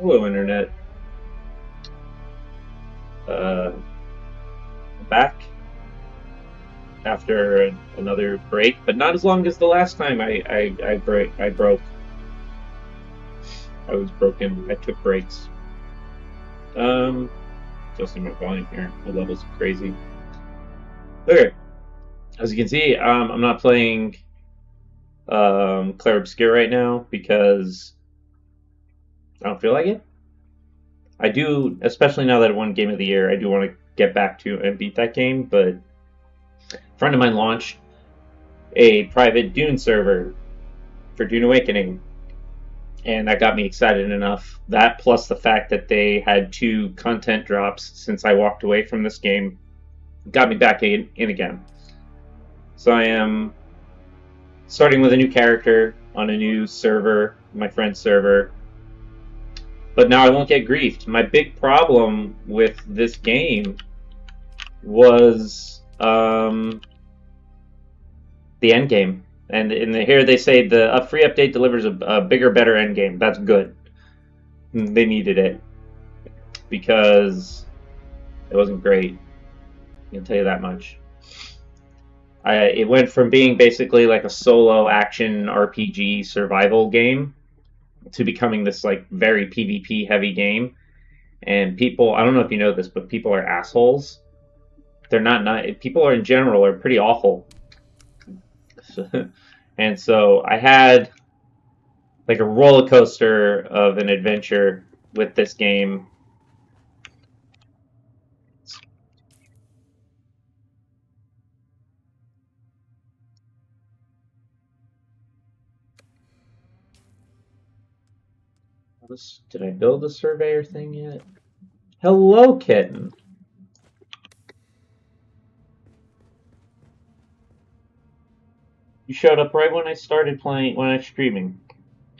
Hello, Internet. Uh, Back after another break, but not as long as the last time I broke. I was broken. I took breaks. Um, Adjusting my volume here. My levels are crazy. Okay, as you can see, I'm not playing Claire Obscure right now because I don't feel like it. I do, especially now that it won Game of the Year. I do want to get back to and beat that game, but a friend of mine launched a private Dune server for Dune Awakening, and that got me excited enough. That plus the fact that they had two content drops since I walked away from this game got me back in again. So I am starting with a new character on a new server, my friend's server. But now I won't get griefed. My big problem with this game was the end game. And here they say the free update delivers a bigger, better end game. That's good. They needed it because it wasn't great. I can tell you that much. It went from being basically like a solo action RPG survival game to becoming this like very PvP heavy game. And people, I don't know if you know this, but people are assholes. They're not nice. People are in general are pretty awful. And so I had like a roller coaster of an adventure with this game. Did I build the surveyor thing yet? Hello, kitten. You showed up right when I started playing, when I was streaming.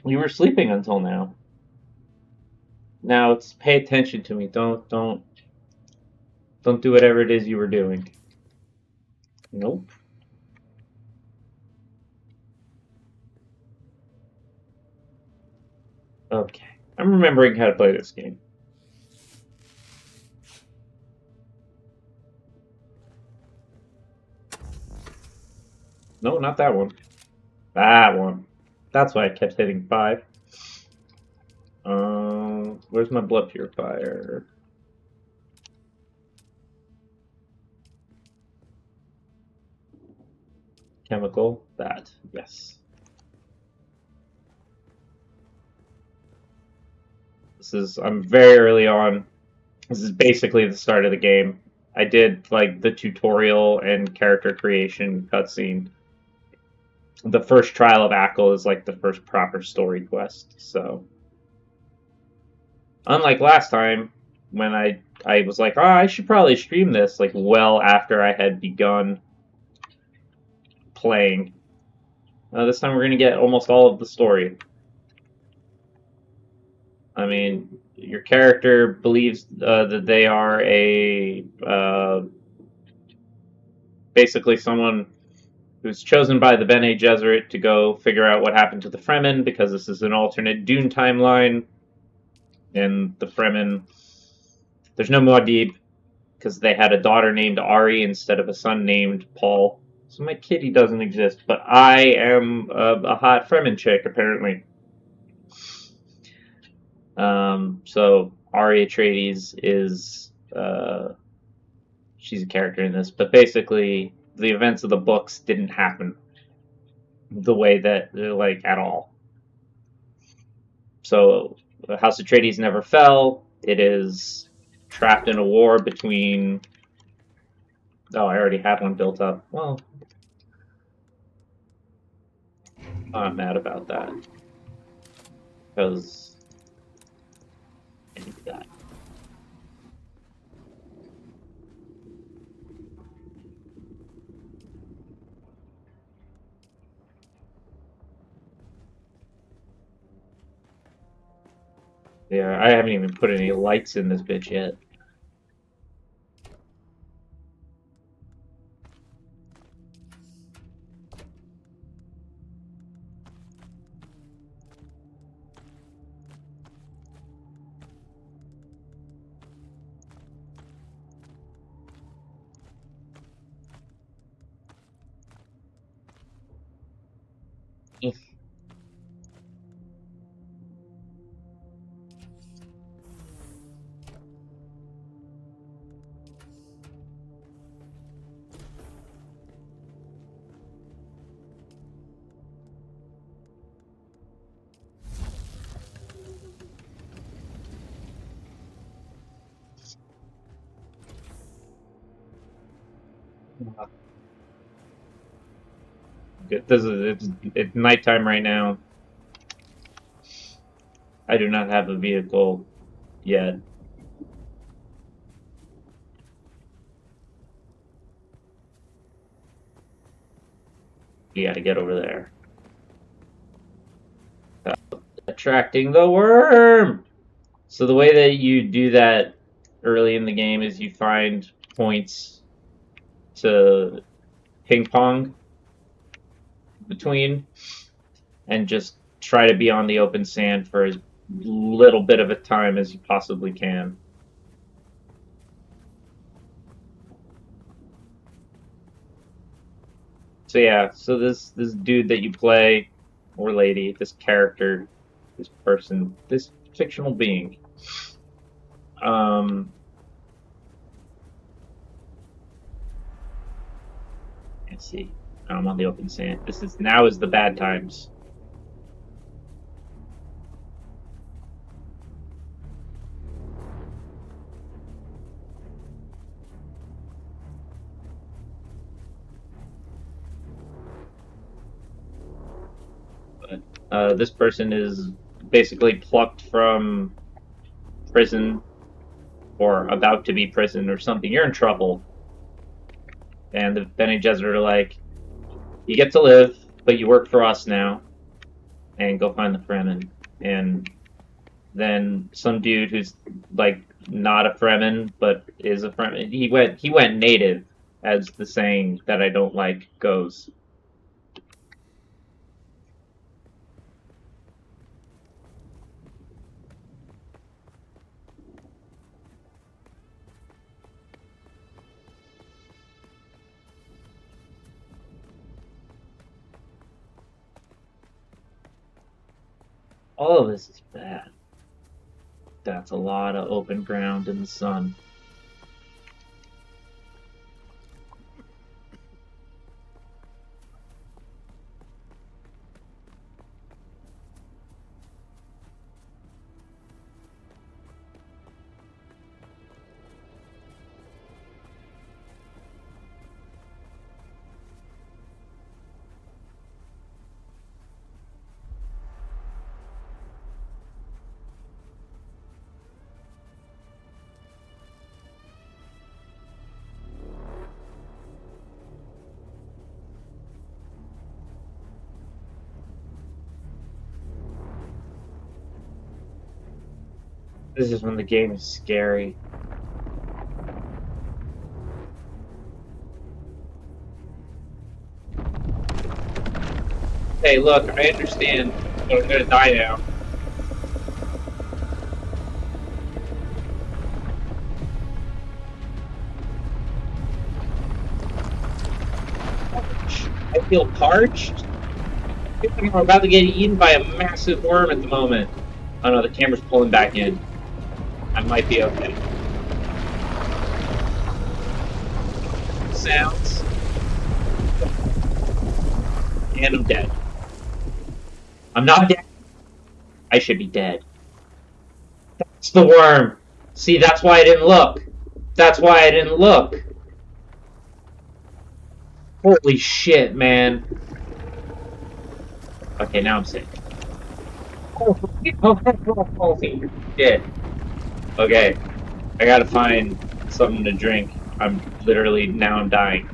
You were sleeping until now. Now it's pay attention to me. Don't do whatever it is you were doing. Nope. Okay. I'm remembering how to play this game. No, not that one. That one. That's why I kept hitting 5. Where's my blood purifier? Chemical. That. Yes. I'm very early on. This is basically the start of the game. I did like the tutorial and character creation cutscene. The first trial of Ackle is like the first proper story quest. So, unlike last time when I was like, oh, I should probably stream this like well after I had begun playing. This time we're gonna get almost all of the story. I mean, your character believes that they are basically someone who's chosen by the Bene Gesserit to go figure out what happened to the Fremen, because this is an alternate Dune timeline. And the Fremen, there's no Muad'Dib, because they had a daughter named Ari instead of a son named Paul. So my kitty doesn't exist, but I am a hot Fremen chick, apparently. So Ari Atreides is she's a character in this, but basically the events of the books didn't happen the way that like at all. So House Atreides never fell. It is trapped in a war between. Oh, I already have one built up. Well, I'm mad about that because I need that. Yeah, I haven't even put any lights in this bitch yet. It's nighttime right now. I do not have a vehicle yet. We gotta get over there. Attracting the worm! So the way that you do that early in the game is you find points to ping pong between and just try to be on the open sand for as little bit of a time as you possibly can. So yeah, so this dude that you play, or lady, this character, this person, this fictional being, um, let's see. I'm on the open sand. Now is the bad times. This person is basically plucked from prison or about to be prison or something. You're in trouble. And the Bene Gesserit are like, you get to live, but you work for us now. And go find the Fremen. And then some dude who's like not a Fremen, but is a Fremen. He went native, as the saying that I don't like goes. All of this is bad. That's a lot of open ground in the sun. This is when the game is scary. Hey, look, I understand, but I'm gonna die now. I feel parched. I feel like I'm about to get eaten by a massive worm at the moment. Oh no, the camera's pulling back in. I might be okay. Sounds. And I'm dead. I'm not dead. I should be dead. That's the worm. See, that's why I didn't look. That's why I didn't look. Holy shit, man. Okay, now I'm sick. Holy shit. Okay, I gotta find something to drink. Now I'm dying.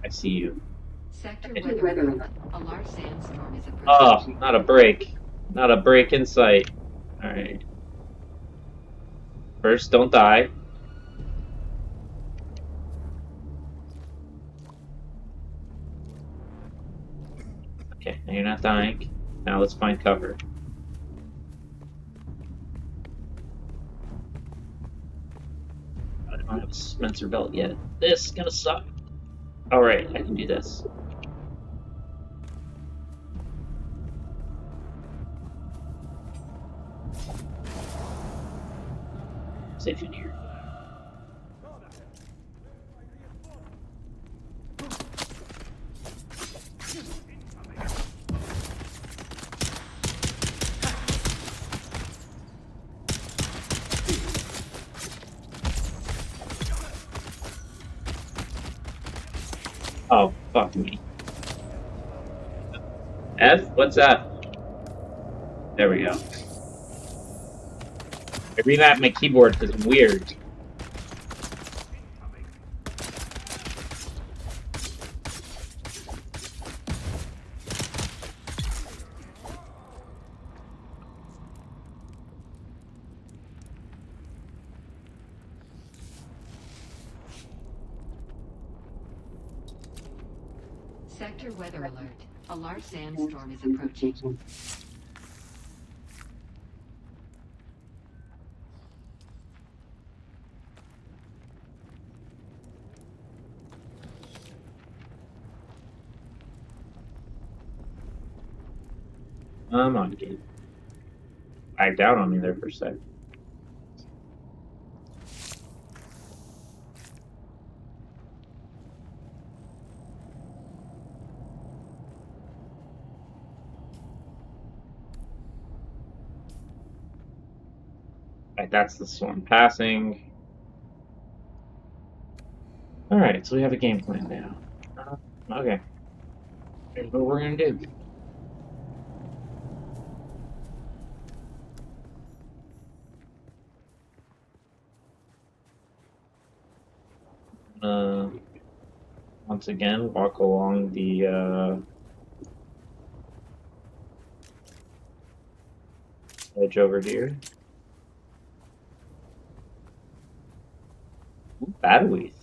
I see you. Sector weather. A large sandstorm is approaching. Oh, not a break. Not a break in sight. Alright. First, don't die. Okay, now you're not dying. Now let's find cover. I don't have a Spencer belt yet. This is gonna suck. Alright, I can do this. Safe in here. Oh, fuck me. F? What's that? There we go. I revamped my keyboard because I'm weird. Sector weather alert. A large sandstorm is approaching. Come on, game. Backed out on me there for a sec. Right, that's the storm passing. Alright, so we have a game plan now. Okay. Here's what we're gonna do. Once again, walk along the edge over here. Ooh, batteries.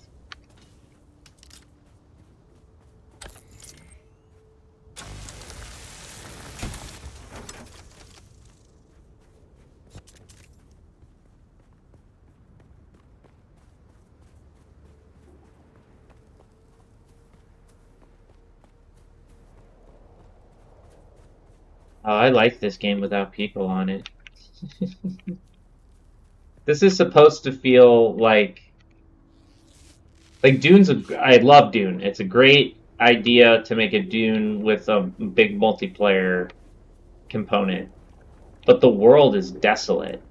Oh, I like this game without people on it. This is supposed to feel like Dune's I love Dune. It's a great idea to make a Dune with a big multiplayer component. But the world is desolate.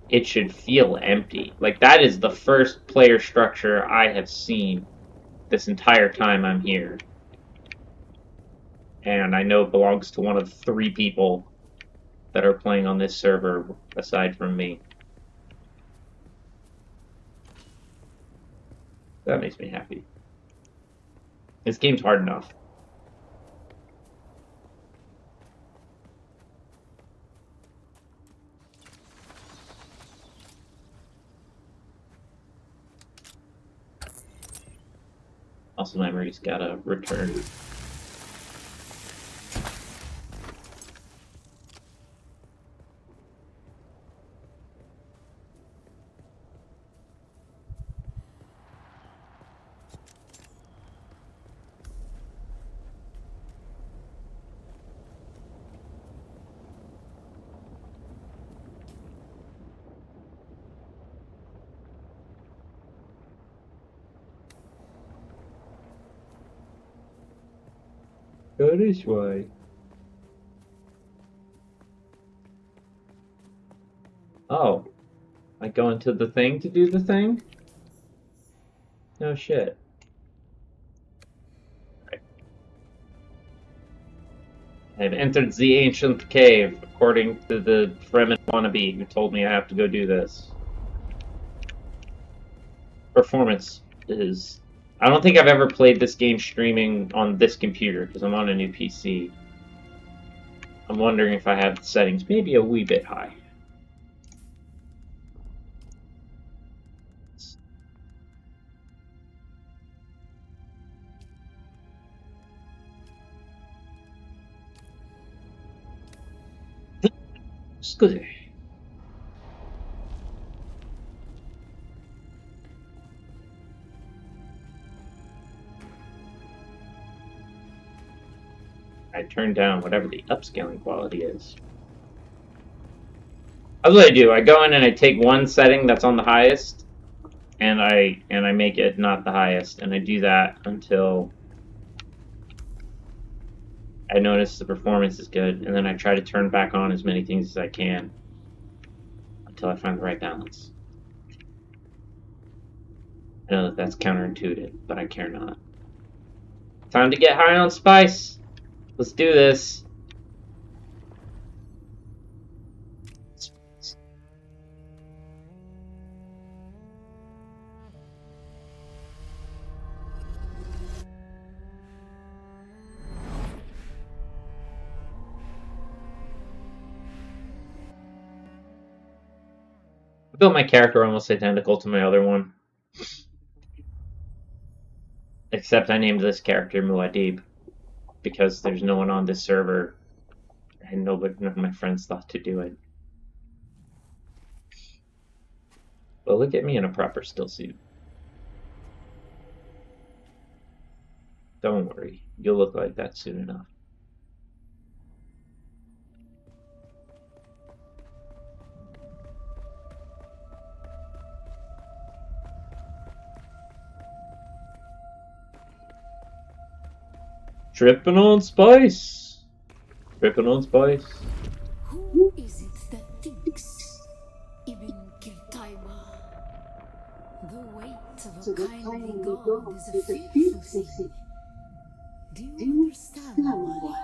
It should feel empty. Like that is the first player structure I have seen this entire time I'm here. And I know it belongs to one of 3 people that are playing on this server aside from me. That makes me happy. This game's hard enough. Muscle memory's gotta return. Go this way. Oh. I go into the thing to do the thing? No shit. Right. I've entered the ancient cave, according to the Fremen wannabe who told me I have to go do this. Performance is... I don't think I've ever played this game streaming on this computer, because I'm on a new PC. I'm wondering if I have the settings maybe a wee bit high. Scusi. I turn down whatever the upscaling quality is. That's what I do. I go in and I take one setting that's on the highest, and I make it not the highest, and I do that until I notice the performance is good, and then I try to turn back on as many things as I can until I find the right balance. I know that that's counterintuitive, but I care not. Time to get high on spice. Let's do this. I built my character almost identical to my other one. Except I named this character Muad'Dib because there's no one on this server and none of my friends thought to do it. But look at me in a proper still suit. Don't worry, you'll look like that soon enough. Tripping on spice. Tripping on spice. Who is it that thinks Ibn Kirtaiba? The weight of a kindly god is a fearful thing. Do you understand why?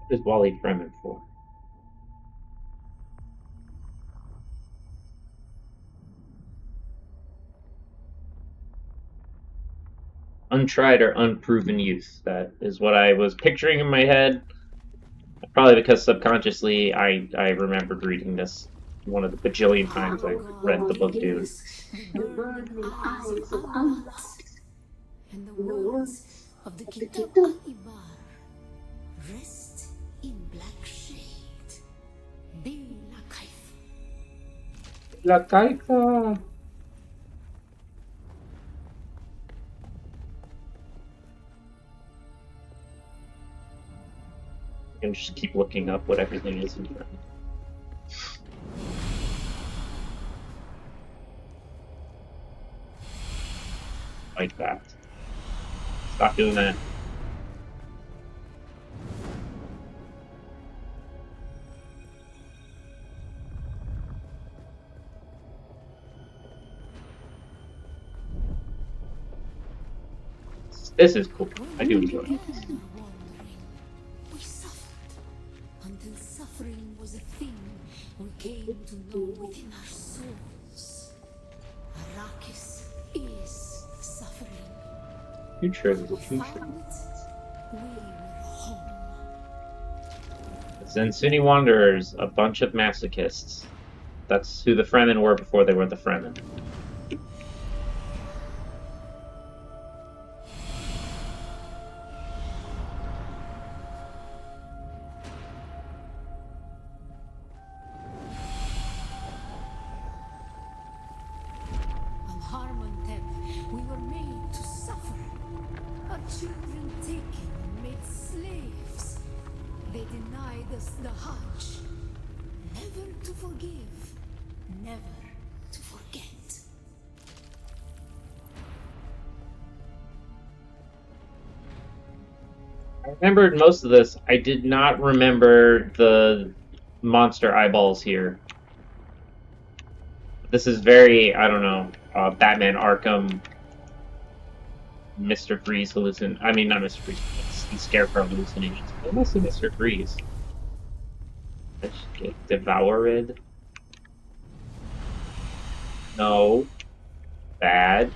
What is Wally Fremen for? Untried or unproven youth. That is what I was picturing in my head. Probably because subconsciously I remembered reading this one of the bajillion times I read the book Dune. The burning eyes of Allah and the words of the Kitab al-Ibar rest in black shade. Be la kaifa. La Caica. I can just keep looking up what everything is in front of me. Like that. Stop doing that. This is cool. I do enjoy it. We suffered until suffering was a thing we came to know within our souls. Arrakis is suffering. Future is the We future. found it. We were home. Zensuni Wanderers, a bunch of masochists. That's who the Fremen were before they were the Fremen. On Harmontep, we were made to suffer. Our children taken and made slaves. They denied us the Hajj. Never to forgive, never to forget. I remembered most of this. I did not remember the monster eyeballs here. This is very, I don't know, Batman Arkham, Mr. Freeze hallucin. I mean, not Mr. Freeze, it's Scarecrow hallucinations. What must be Mr. Freeze? Let's get devoured. No. Bad.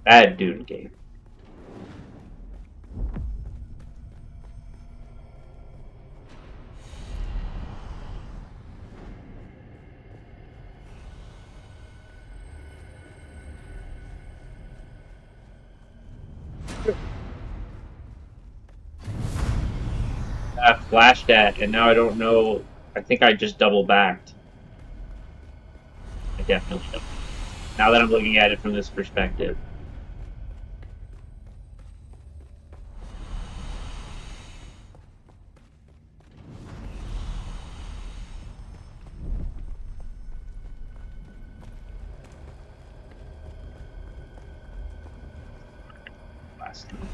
Bad Dune game. I flashed at, and now I don't know I think I just double backed. I definitely double. Now that I'm looking at it from this perspective. Last time.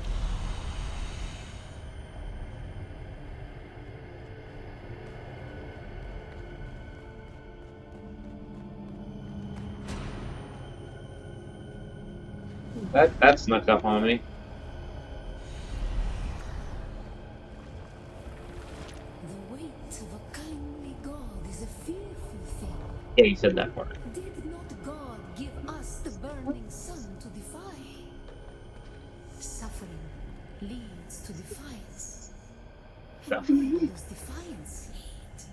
That snuck up on me. The weight of a kindly God is a fearful thing. Yeah, you said that part. Did not God give us the burning sun to defy? Suffering leads to defiance. And Suffering. where does defiance lead?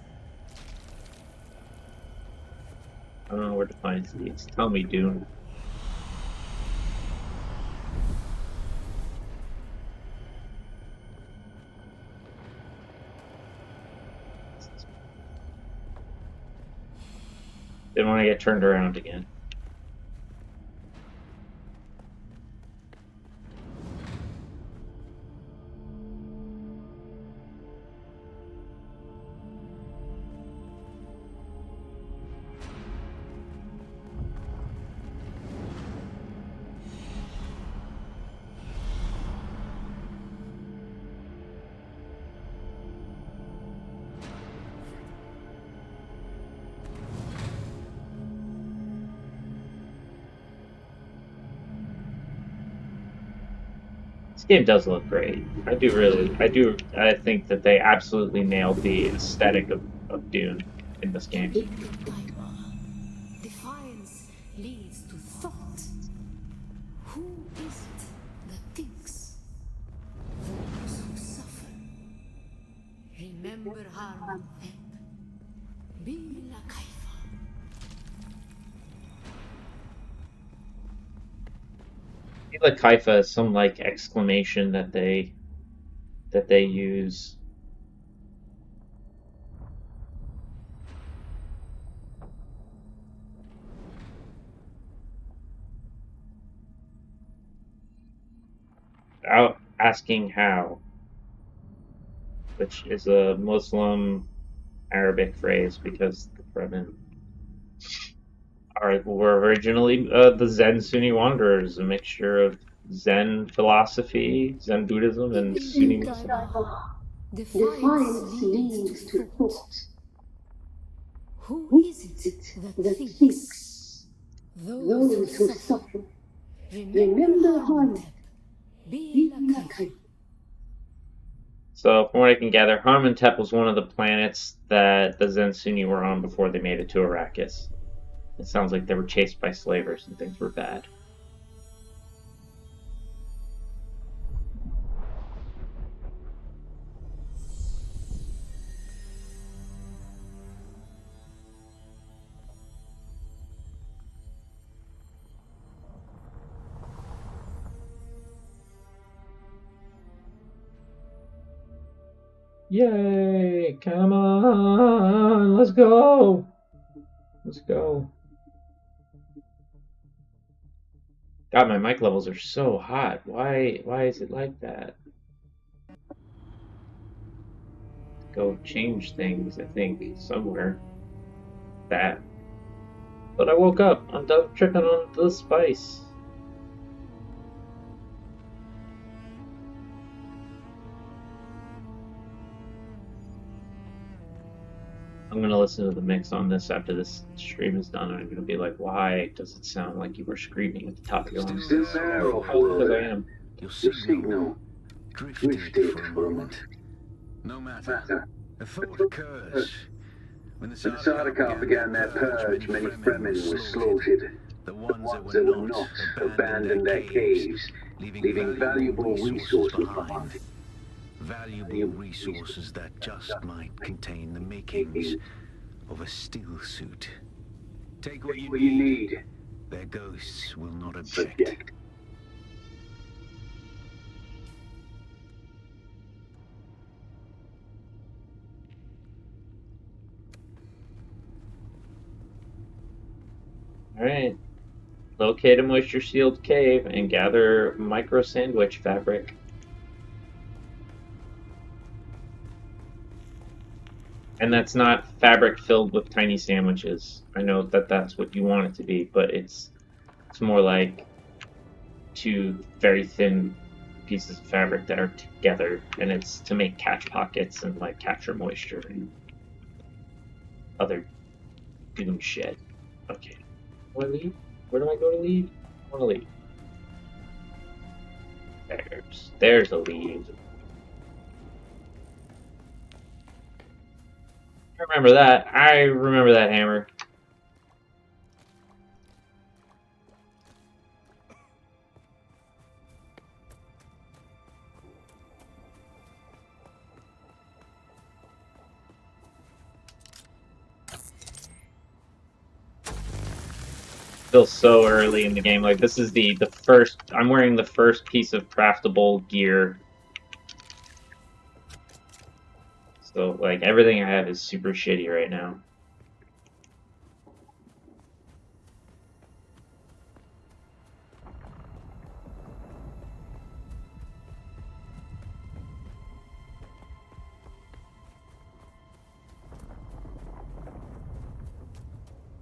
I don't know where Defiance leads. Tell me, Dune. Didn't want to get turned around again. This game does look great. I think that they absolutely nailed the aesthetic of Dune in this game. Defiance leads to thought. Who is it that thinks? Those who suffer. Remember harm and be like Kaifa. Ila Kaifa is some like exclamation that they use. Out asking how, which is a Muslim Arabic phrase because the Fremen were originally the Zen Sunni wanderers, a mixture of Zen philosophy, Zen Buddhism, and Sunni Muslim. Defiance leads to thought. Who is it that thinks? Those who suffer. Remember harm. Be like Kaifa. So, from what I can gather, Harmontep was one of the planets that the Zen Sunni were on before they made it to Arrakis. It sounds like they were chased by slavers and things were bad. Yay! Come on! Let's go! Let's go. God, my mic levels are so hot. Why is it like that? Go change things, I think, somewhere. That. But I woke up. I'm done tripping on the spice. I'm gonna listen to the mix on this after this stream is done, and I'm gonna be like, why does it sound like you were screaming at the top of your lungs? Still there, Because I am. Your signal drifted for a moment. No matter. A thought occurs. When the Sardaukar began their purge, many Fremen were slaughtered. The ones that were not abandoned their caves, leaving valuable resources behind. Valuable resources that just might contain the makings of a still suit. Take what you need. Their ghosts will not object. Alright. Locate a moisture sealed cave and gather micro sandwich fabric. And that's not fabric filled with tiny sandwiches. I know that that's what you want it to be, but it's more like two very thin pieces of fabric that are together, and it's to make catch pockets and like capture moisture and other doom shit. Okay. Do I leave? Where do I go to leave? I want to leave. There's a leave. I remember that. I remember that hammer. Still so early in the game. Like this is the first. I'm wearing the first piece of craftable gear. So like everything I have is super shitty right now.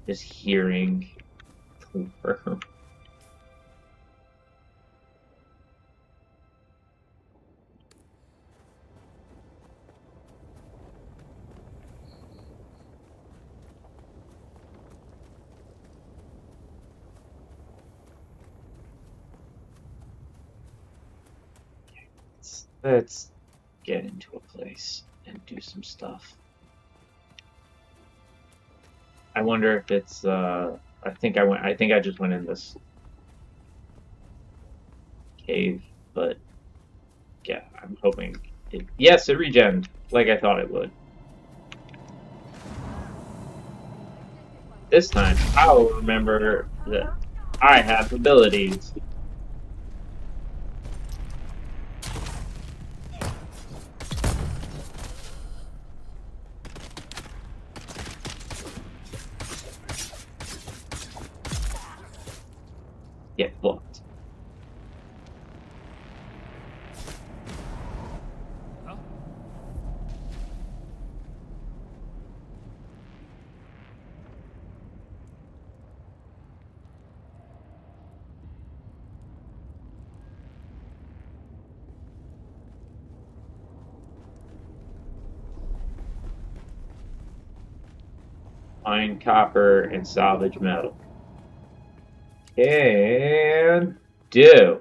Just hearing. Let's get into a place and do some stuff. I wonder if it's I think I just went in this cave, but yeah, I'm hoping yes, it regened like I thought it would. This time I'll remember that I have abilities. Get blocked. Find copper and salvage metal. Can do.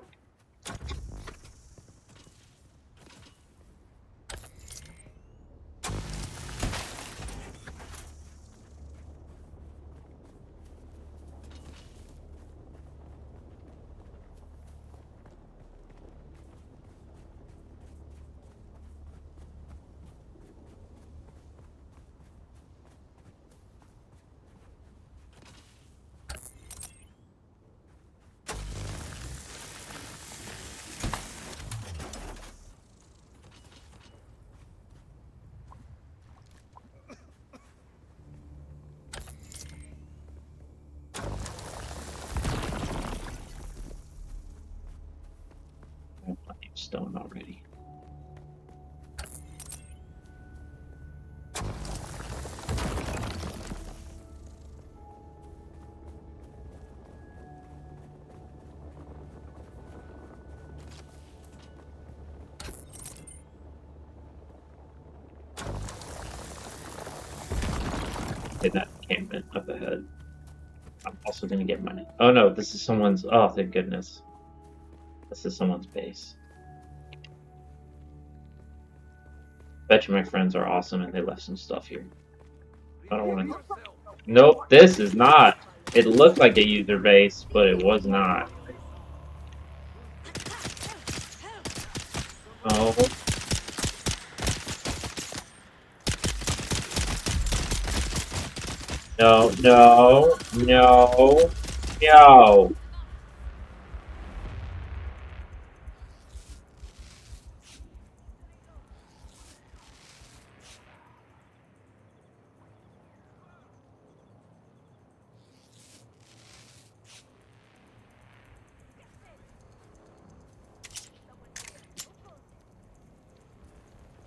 I have plenty of stone already. Hit that encampment up ahead. I'm also gonna get money. Oh no, this is someone's. Oh, thank goodness. This is someone's base. Bet you my friends are awesome and they left some stuff here. I don't want to. Nope, this is not. It looked like a user base, but it was not. Oh. No, no, no, no.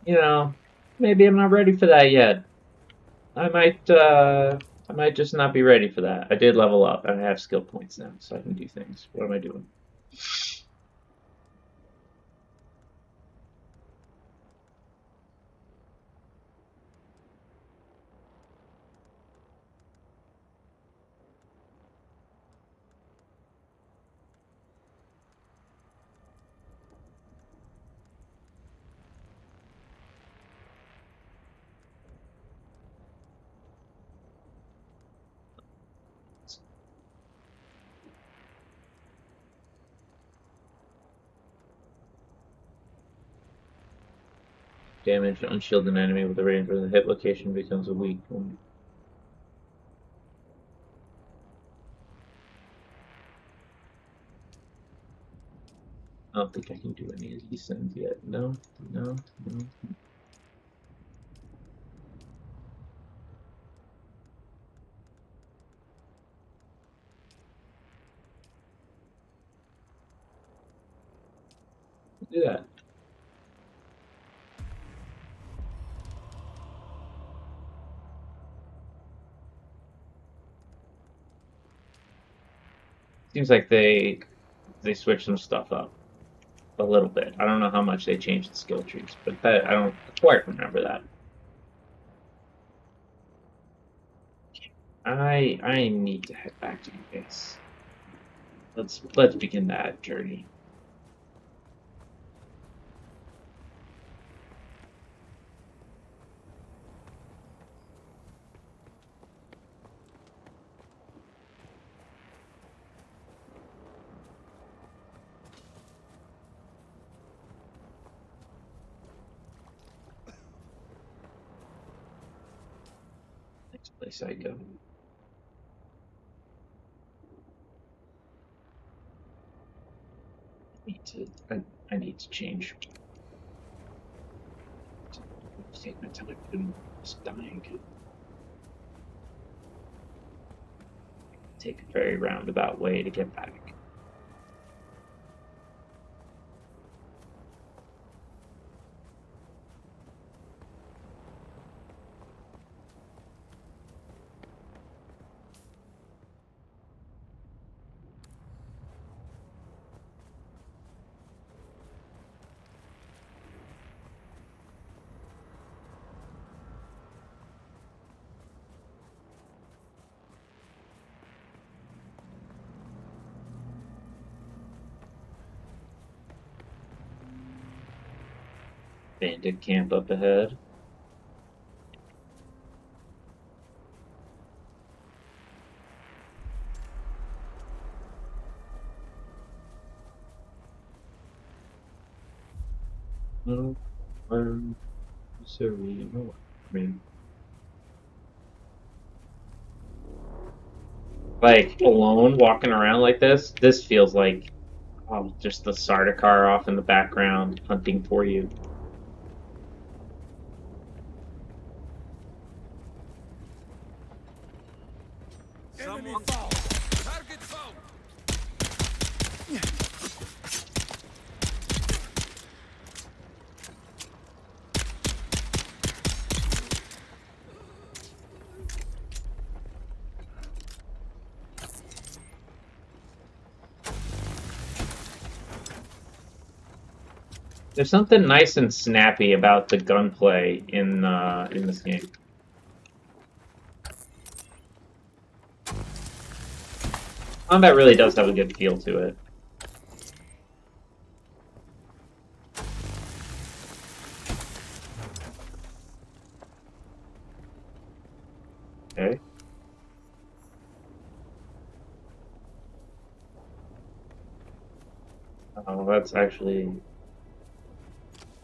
you know, maybe I'm not ready for that yet. I might just not be ready for that. I did level up and I have skill points now, so I can do things. What am I doing? Damage unshielded enemy with a range where the hit location becomes a weak one. I don't think I can do any of these things yet. No, no, no. Do that. Seems like they switched some stuff up a little bit. I don't know how much they changed the skill trees, but that I don't quite remember that. I need to head back to the base. Let's begin that journey. Next place I go. I need to change. Take my time. I'm just dying. Take a very roundabout way to get back. Bandit camp up ahead. No, sorry, no. I mean, like alone walking around like this feels like just the Sardaukar off in the background hunting for you. Enemy foul. Target foul. There's something nice and snappy about the gunplay in this game. Combat really does have a good feel to it. Okay. Oh, that's actually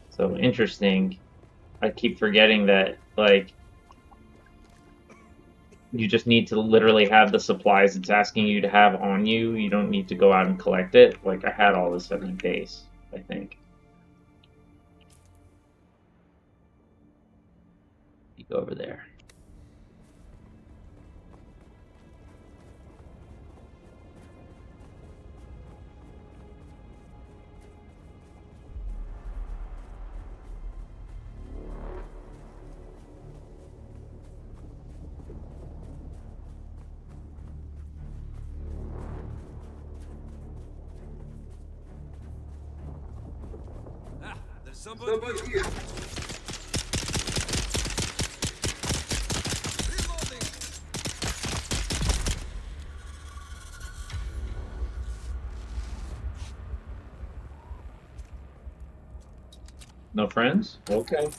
so interesting. I keep forgetting that, like, you just need to literally have the supplies it's asking you to have on you. You don't need to go out and collect it. Like, I had all this at my base, I think. You go over there. Somebody here. Reloading. No friends? Okay.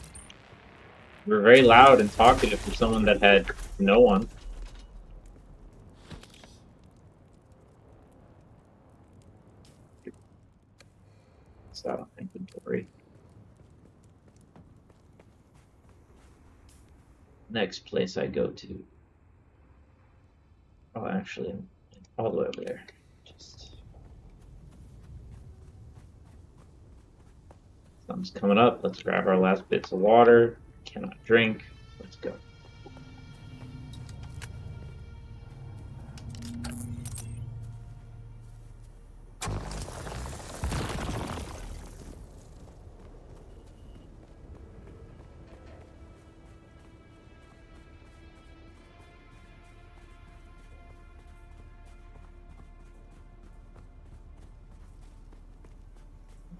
We're very loud and talkative for someone that had no one. It's out of inventory. Next place I go to. Oh, actually, I'm all the way over there. Just something's coming up. Let's grab our last bits of water. Cannot drink. Let's go.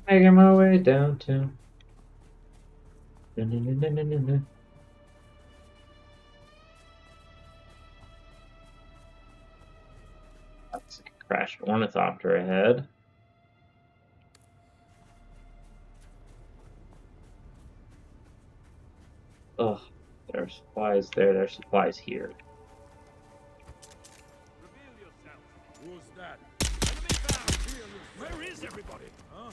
Making my way downtown. Na-na-na-na-na-na. That's a crashed ornithopter ahead. Ugh, there are supplies there. There are supplies here. Reveal yourself. Who's that? Enemy found. Where is everybody? Huh?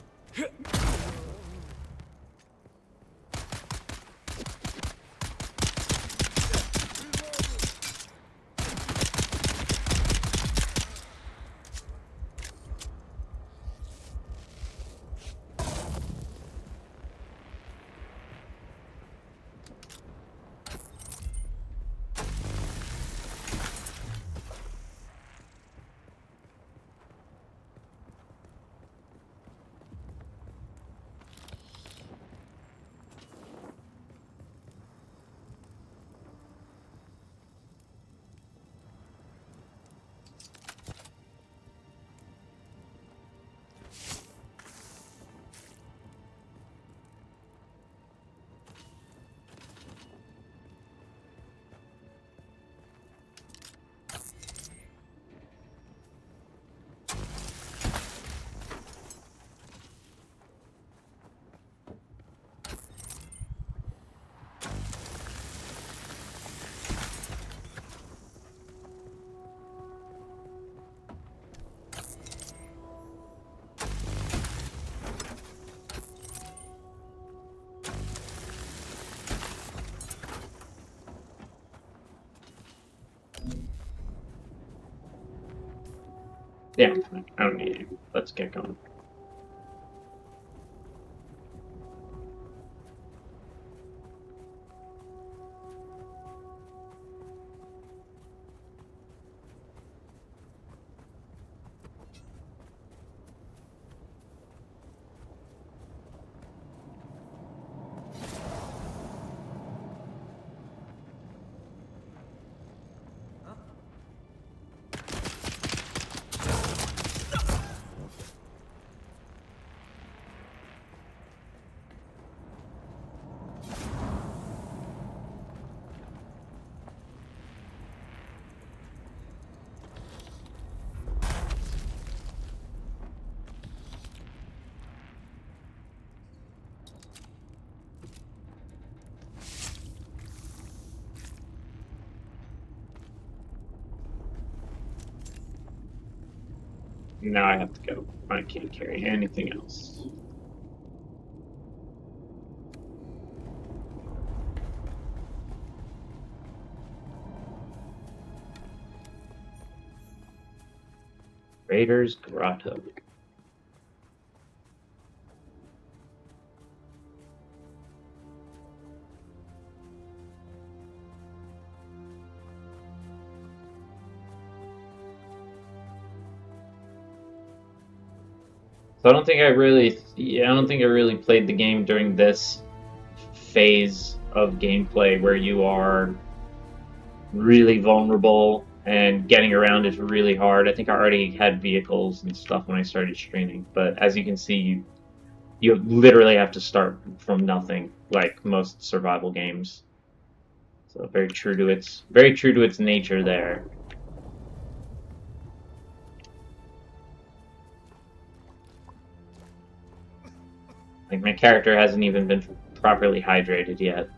Yeah, I don't need you. Let's get going. Now I have to go. I can't carry anything else. Raiders Grotto. So I don't think I really played the game during this phase of gameplay where you are really vulnerable and getting around is really hard. I think I already had vehicles and stuff when I started streaming, but as you can see, you literally have to start from nothing, like most survival games. So very true to its nature there. Like my character hasn't even been properly hydrated yet.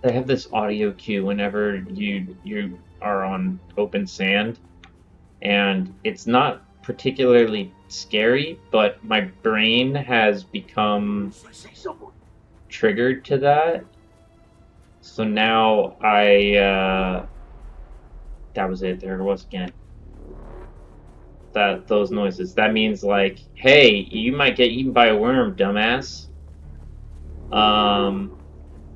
They have this audio cue whenever you are on open sand, and it's not particularly scary, but my brain has become triggered to that. So now that was it. There it was again. Those noises. That means like, hey, you might get eaten by a worm, dumbass.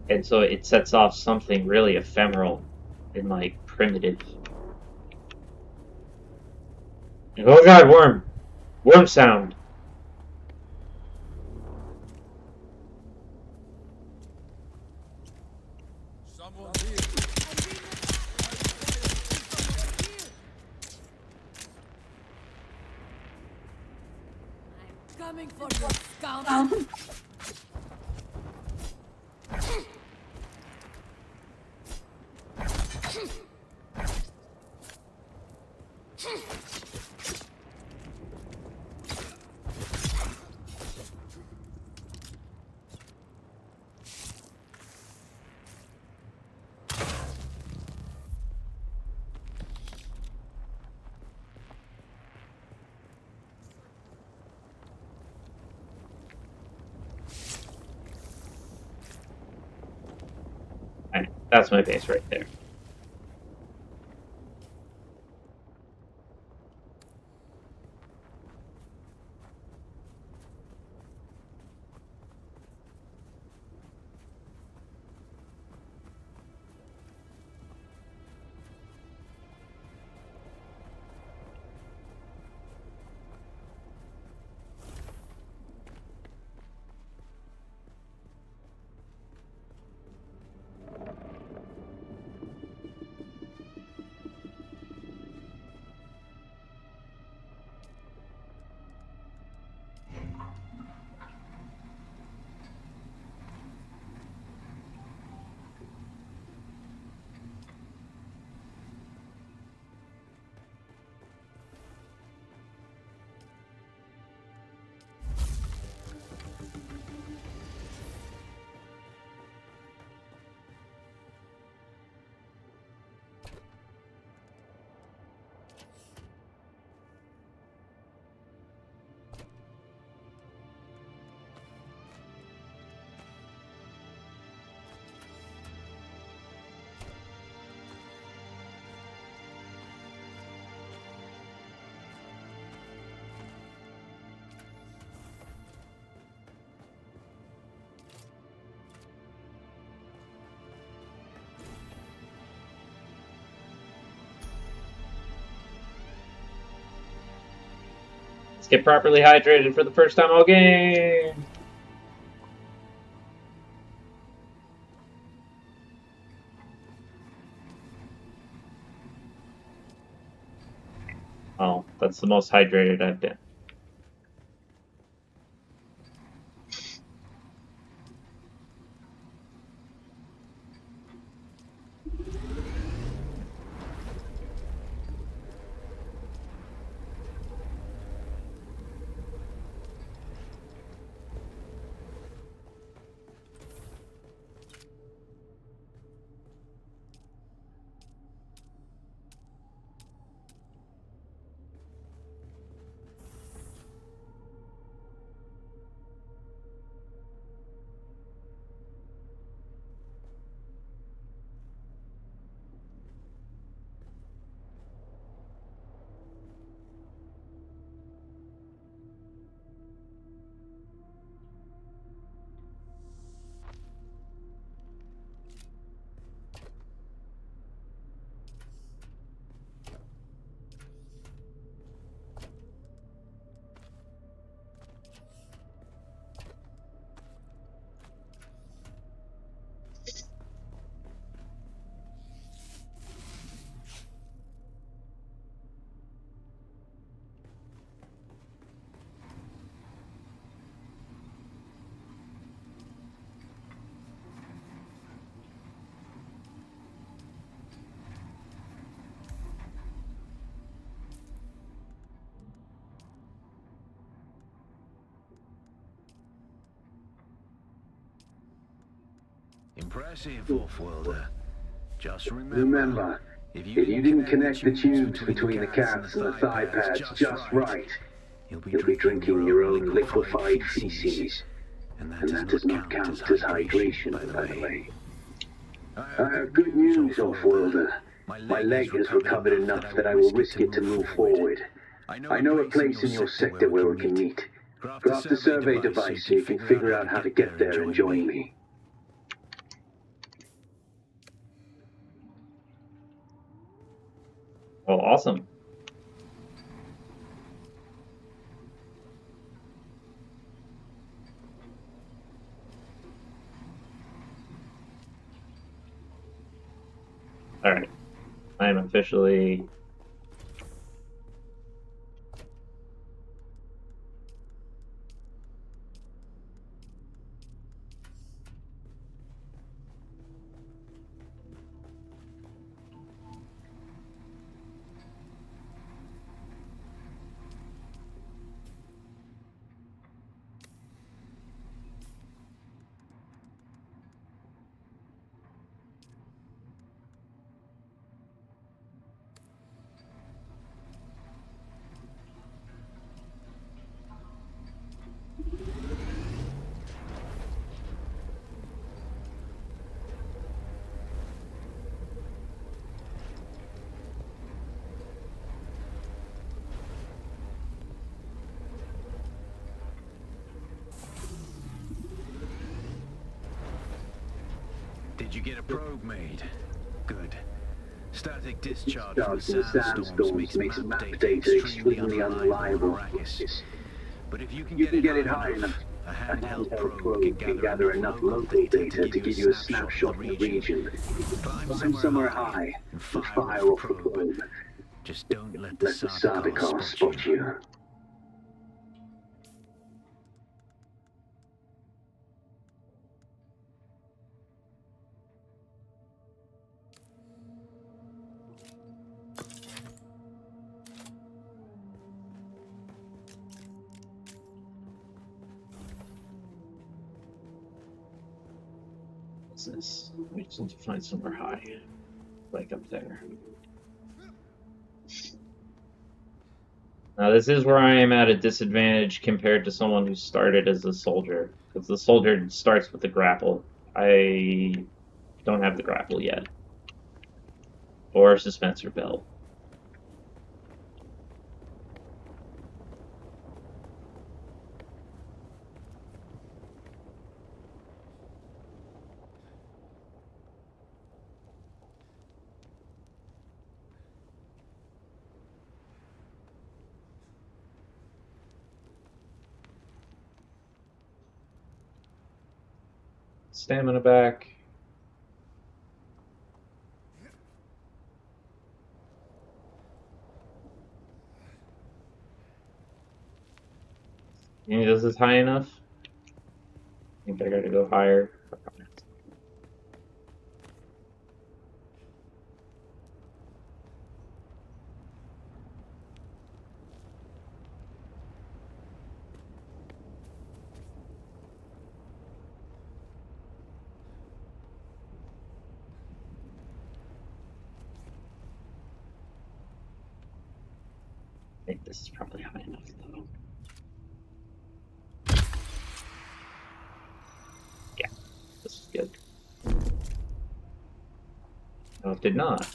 And so it sets off something really ephemeral and like primitive. Like, oh god, worm sound. Someone's here. Coming for you, scoundrel! That's my base right there. Let's get properly hydrated for the first time all game. Oh, that's the most hydrated I've been. Impressive, Off-worlder. Just Remember, if you didn't connect the tubes between the cats and the thigh pads just right, you'll be drinking your own liquefied feces. And that does not count as hydration, by the way. Good news, Off-worlder. My leg has recovered enough that I will risk it to move forward. I know a place in your sector where we can meet. Craft a survey device so you can figure out how to get there and join me. Well, awesome. All right. I am officially... Did you get a probe made? Good. Static discharge From the sandstorms makes map data extremely unreliable. But if you can You can get it high enough, a handheld handheld probe can gather enough local data to give you a snapshot of the region. Climb somewhere high and fire off the probe. Just don't let the Let the Sardaukar spot you. What's this? We just need to find somewhere high. Like up there. Now this is where I am at a disadvantage compared to someone who started as a soldier. Because the soldier starts with the grapple. I don't have the grapple yet. Or suspensor belt. Stamina back. And is this high enough? I think I gotta go higher. I think this is probably high enough though. Yeah, this is good. No, it did not.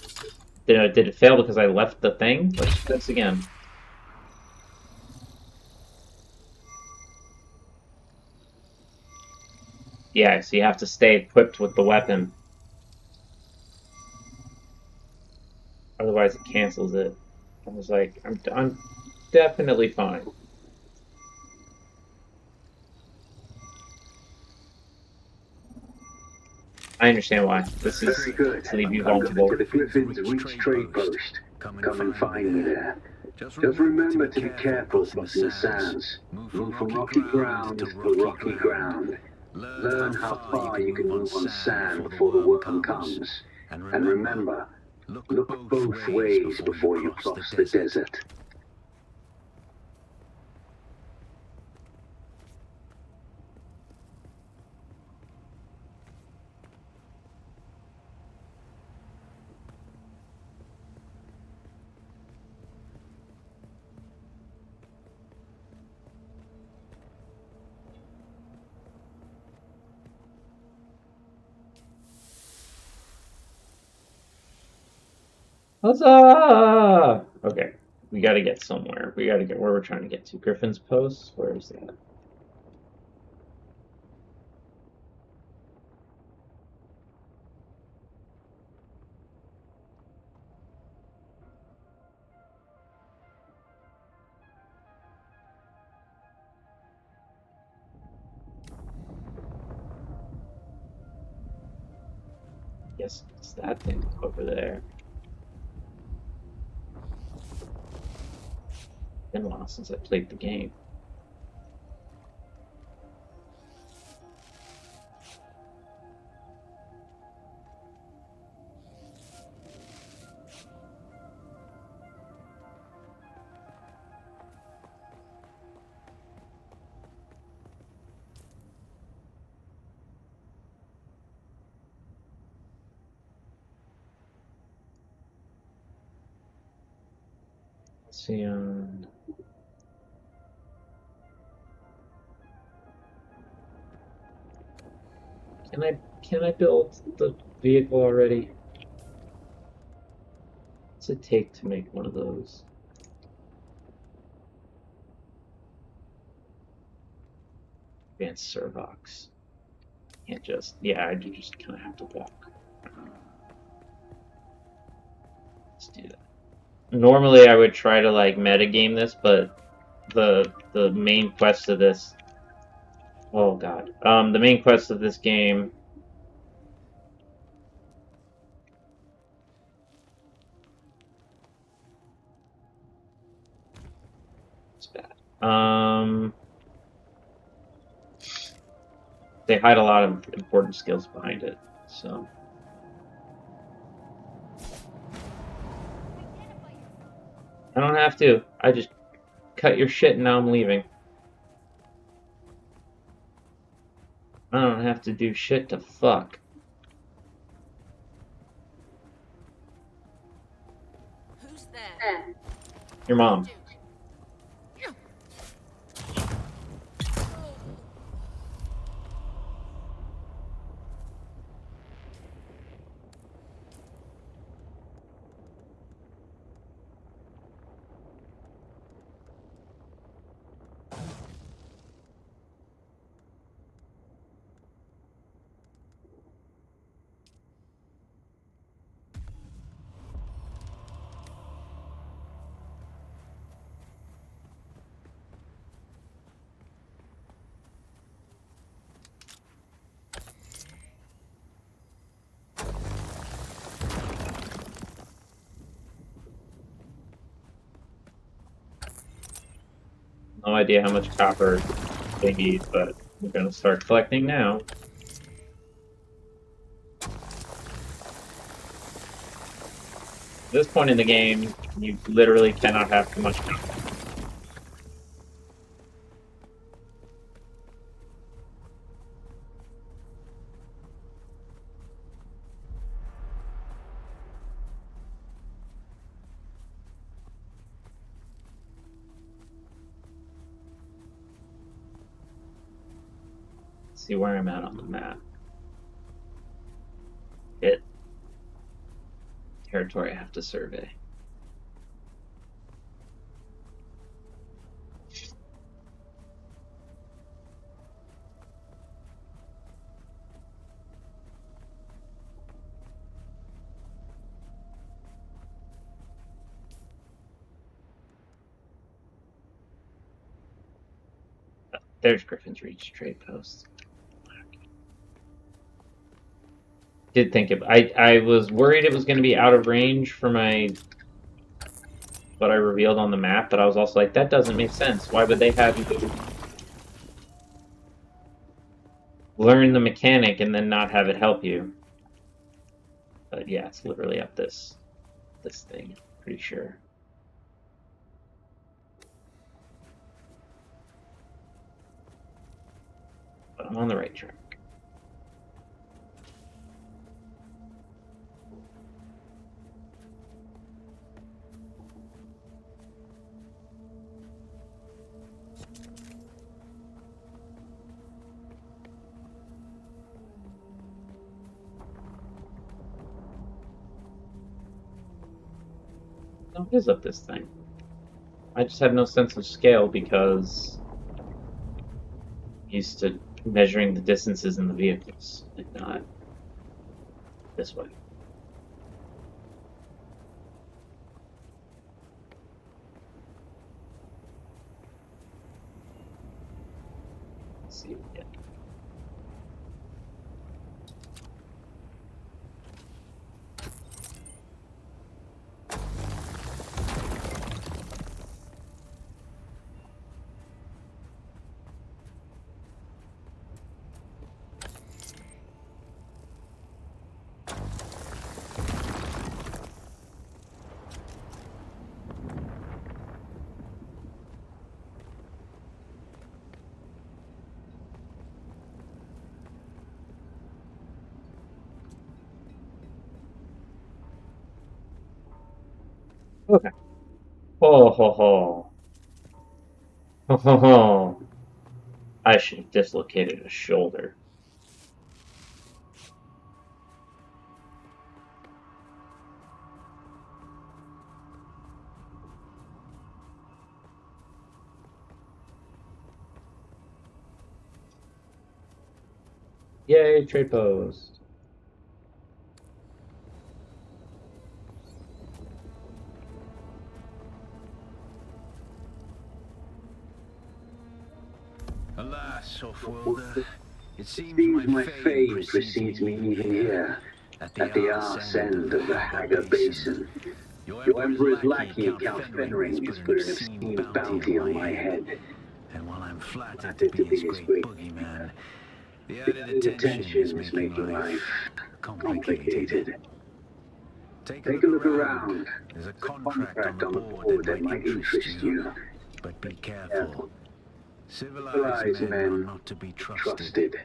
Did it fail because I left the thing? Let's try this again. Yeah, so you have to stay equipped with the weapon. Otherwise it cancels it. I was like, I'm definitely fine. I understand why. This is Good. to leave you I'm coming vulnerable. to the Griffin's Reach trade post. Come and find me there. Just remember to be careful crossing the sands. Move from rocky ground to rocky ground. Learn how far you can move on sand before the worm comes. And remember, look both ways before you cross the desert. Huzzah! Okay, we gotta get somewhere. We gotta get where we're trying to get to. Griffin's Post? Where is that? Yes, it's that thing over there. Been a while since I played the game. Let's see, can I build the vehicle already? What's it take to make one of those? Advanced Servox. Can't just, yeah, I just kind of have to walk. Let's do that. Normally I would try to like metagame this, but the main quest of this, oh god, the main quest of this game is bad. They hide a lot of important skills behind it, so. I don't have to. I just cut your shit and now I'm leaving. I don't have to do shit to fuck. Who's there? Your mom. No idea how much copper they need, but we're gonna start collecting now. At this point in the game, you literally cannot have too much copper. Let's see where I'm at on the map. It territory I have to survey. There's Griffin's Reach trade post. Did think it. I was worried it was going to be out of range for my what I revealed on the map, but I was also like, that doesn't make sense. Why would they have you learn the mechanic and then not have it help you? But yeah, it's literally up this thing. Pretty sure. But I'm on the right track. No, what is up this thing? I just have no sense of scale because I'm used to measuring the distances in the vehicles, and not this way. Let's see what we get. Okay. Oh ho ho. Ho ho ho. I should have dislocated a shoulder. Yay, trade post. Alas, off-worlder, it seems My fame precedes me even here, at the arse end of the Hagar Basin. Your Emperor's lackey, Count Fenring, is putting an obscene bounty on my head. And while I'm flattered to be his great boogeyman, the added attention is making life complicated. Take a look around. There's a contract on the board that might interest you. But be careful. Civilized men are not to be trusted.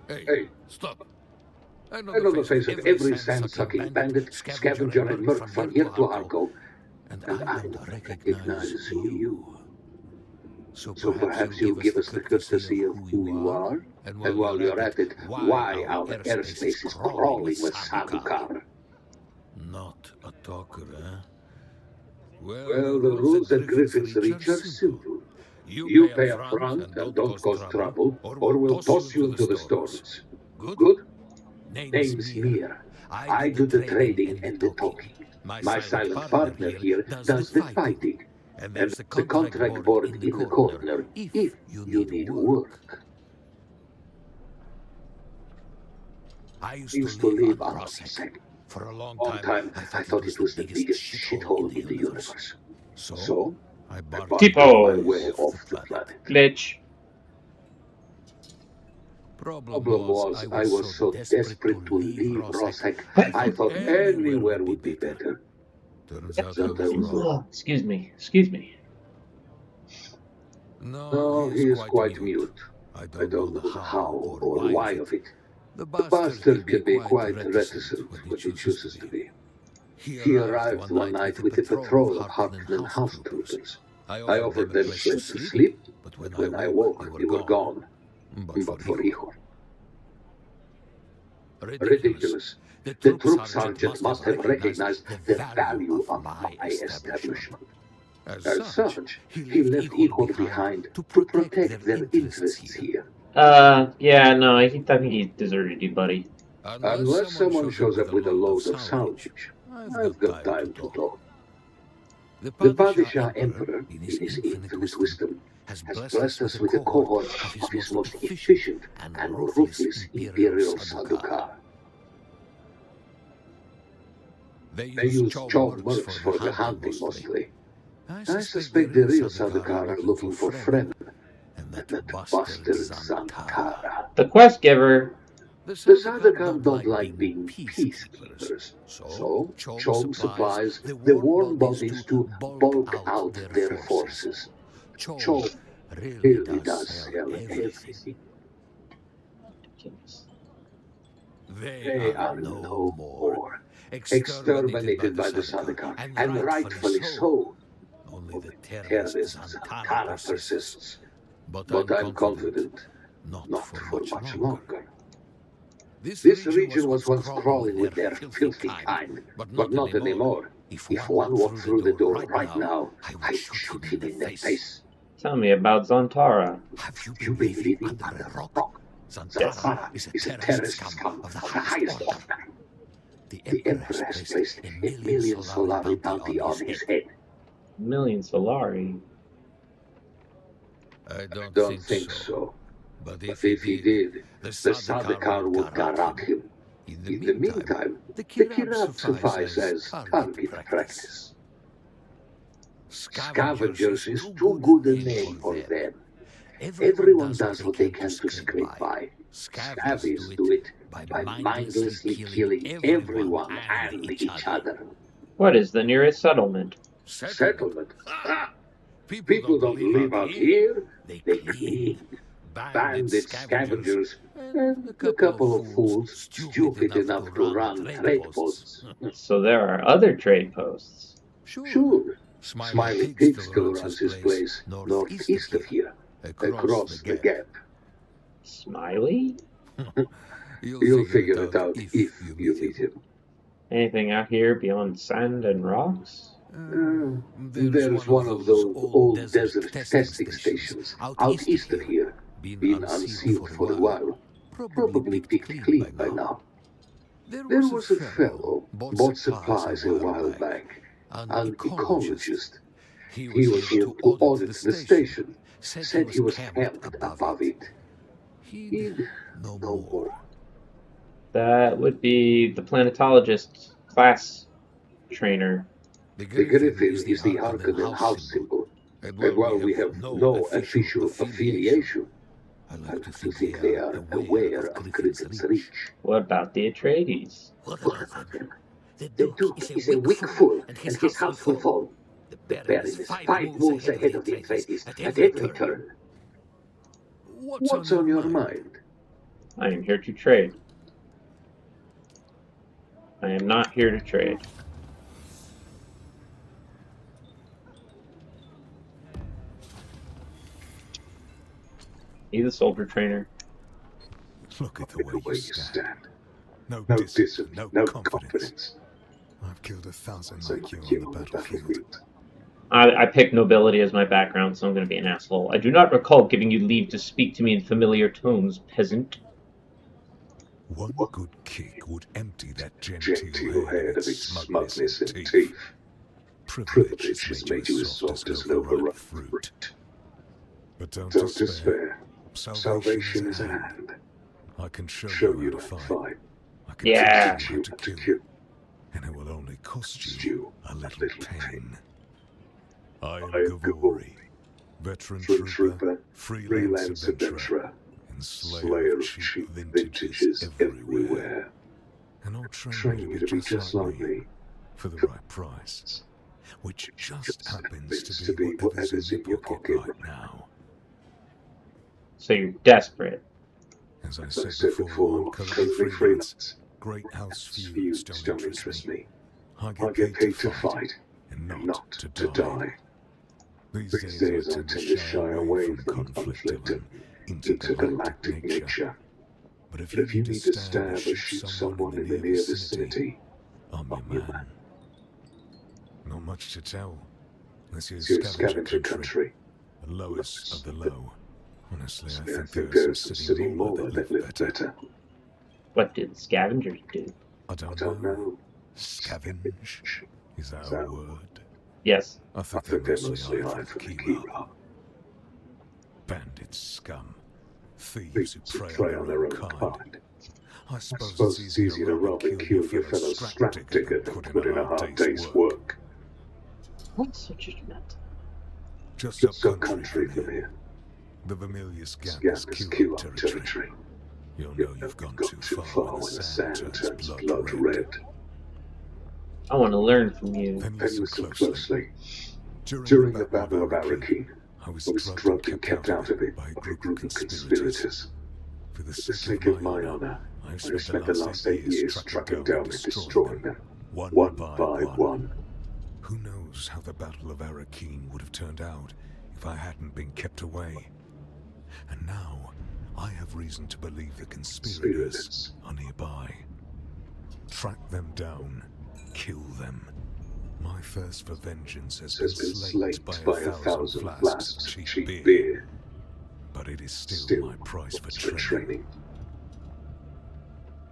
Hey, stop. I know the face of every sand-sucking bandit, scavenger, and merc from here to Harko, And and I don't don't recognize recognize you. So perhaps you give us the courtesy of who you are, and while you're at it, why our airspace is crawling with Sadukar. Not a talker, eh? Well, the rules at Griffin's Reach are simple. You pay up front and don't cause trouble, or we'll toss you into the storms. Good? Name's Mir. I do the trading and the talking. My silent partner here does the fighting. And there's a contract board in the corner if you need work. I Used to live on Rosek. Rosek. For a long time, I thought it was the biggest shithole in the universe. So, I I bought bought Keep my on. way off the planet. Glitch. Problem was, I was so desperate to leave Rosek, I thought anywhere would be better. Turns out Turns out I was wrong. Excuse me. Excuse me. No, he is quite mute. I don't know the how or why of it. The bastard can be quite reticent when he chooses to be. He arrived one night with a patrol of Harkonnen house troopers. I offered them place to sleep, but when I woke, they were gone. But for Ihor. Ridiculous. The troop sergeant must have recognized the value of my establishment. As such, he left Ihor behind to protect their interests here. Yeah, no, I think he deserted you, buddy. Unless someone shows up with a load of salvage, I've got time to talk. The Padishah Emperor, in his infinite wisdom, has blessed us with a cohort of his most efficient and ruthless Imperial Sadukar. They use Chog mercs for the hunting mostly. I suspect the real Sadukar are looking for Fremen, and that bastard Zantara. The quest giver. The Sadukar don't like being peacekeepers, so Chog supplies the warm bodies to bulk out their forces. Chog really does sell everything. They are no more. Exterminated by the Sadukar, and rightfully so. Only the terrorist Zantara persists. But I'm confident not for much longer. This region was once crawling with their filthy kind, but not anymore. If one walked through the door right now, I'd shoot him in the face. Tell me about Zantara. You've been living under a rock. Zantara is a terrorist scum of the highest order. The Emperor has placed a million Solari bounty on his head. Million Solari. I Don't think so. But if he did, the Sardaukar would garak him. In the meantime, the Kirab suffice as target practice. Scavengers is too good a name for them. Everyone does what they can to scrape by. Scavvies do it by mindlessly killing everyone and each other. What is the nearest settlement? Settlement? Ah! People don't live out here. They clean. Bandits, scavengers, and a couple of fools stupid enough to run trade posts. So there are other trade posts. Sure. Smiling Pig still runs his place northeast of here, across the gap. Smiley? You'll figure it out if you meet him. Anything out here beyond sand and rocks? There's one of those old desert testing stations out east of here. Been unsealed for a while. Probably picked clean by now. There was a fellow bought supplies a while back. An ecologist. He was here to audit the station. Said he was held above it. He'd no more. That would be the planetologist class trainer. The Griffin is the Harkonnen house symbol. And while we have no official affiliation, I like to think they are aware of Griffin's reach. What about the Atreides? What about them? The Duke is a weak fool, and his house will fall. The Baron is 5 moves ahead of the Atreides at every turn. What's on your mind? I am here to trade. I am not here to trade. He's a soldier trainer. Look at the way you stand. No No discipline, no confidence. I've killed 1,000 like you on the battlefield. I picked nobility as my background, so I'm going to be an asshole. I do not recall giving you leave to speak to me in familiar tones, peasant. One good kick would empty that Genteel head of its smugness and teeth. Privilege has made you as soft as an overripe fruit. But don't despair. Salvation is at hand. I can show You how to fight. I can Yeah. teach you how to kill. And it will only cost you a little pain. I am Gavori, veteran trooper, freelance adventurer, and slayer of cheap vintages everywhere. And I'll train you to be just like me, for the right price, which just happens to be whatever's in your pocket right now. So you're desperate. As I said before, I'm currently freelance. Great house feuds don't interest me. I get paid to fight, and not to die. These days I tend to shy away from conflict and intergalactic nature. But if you need to stab or shoot someone in the near vicinity, I'm your man. Not much to tell. This is scavenger country. The lowest of the low. Honestly, I think there's a city more that live better. What did scavengers do? I don't know. Scavenge? Is that a word? Yes. I think they're mostly high for the keeper. Bandits, scum. Thieves who prey on their own kind. I suppose it's easy to rob and kill your fellow scrap digger than put in a hard day's work. What's such a meant? Just up country from here. The Vermilius Gap is kill territory. You'll know you've gone too far when the sand turns blood red. I want to learn from you. Then listen closely. During the Battle of Arrakeen, I was drugged and kept out of it by a group of conspirators. For the sake of my honor, I spent the last 8 years tracking down and destroying them, one by one. Who knows how the Battle of Arrakeen would have turned out if I hadn't been kept away. And now, I have reason to believe the conspirators are nearby. Track them down. Kill them. My thirst for vengeance has been slaked by 1,000 flasks of cheap beer. But it is still my price for training.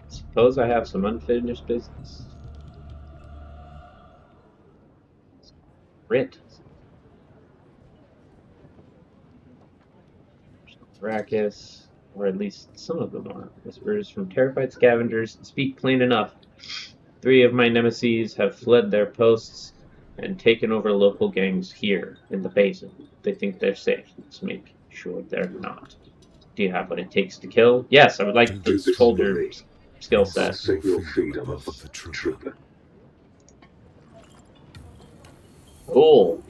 Suppose I have some unfinished business. Grit. Arrakis, or at least some of them are. Whispers from terrified scavengers speak plain enough. 3 of my nemesis have fled their posts and taken over local gangs here in the basin. They think they're safe. Let's make sure they're not. Do you have what it takes to kill? Yes, I would like the soldier skill set. Set your feet on the trooper. Cool.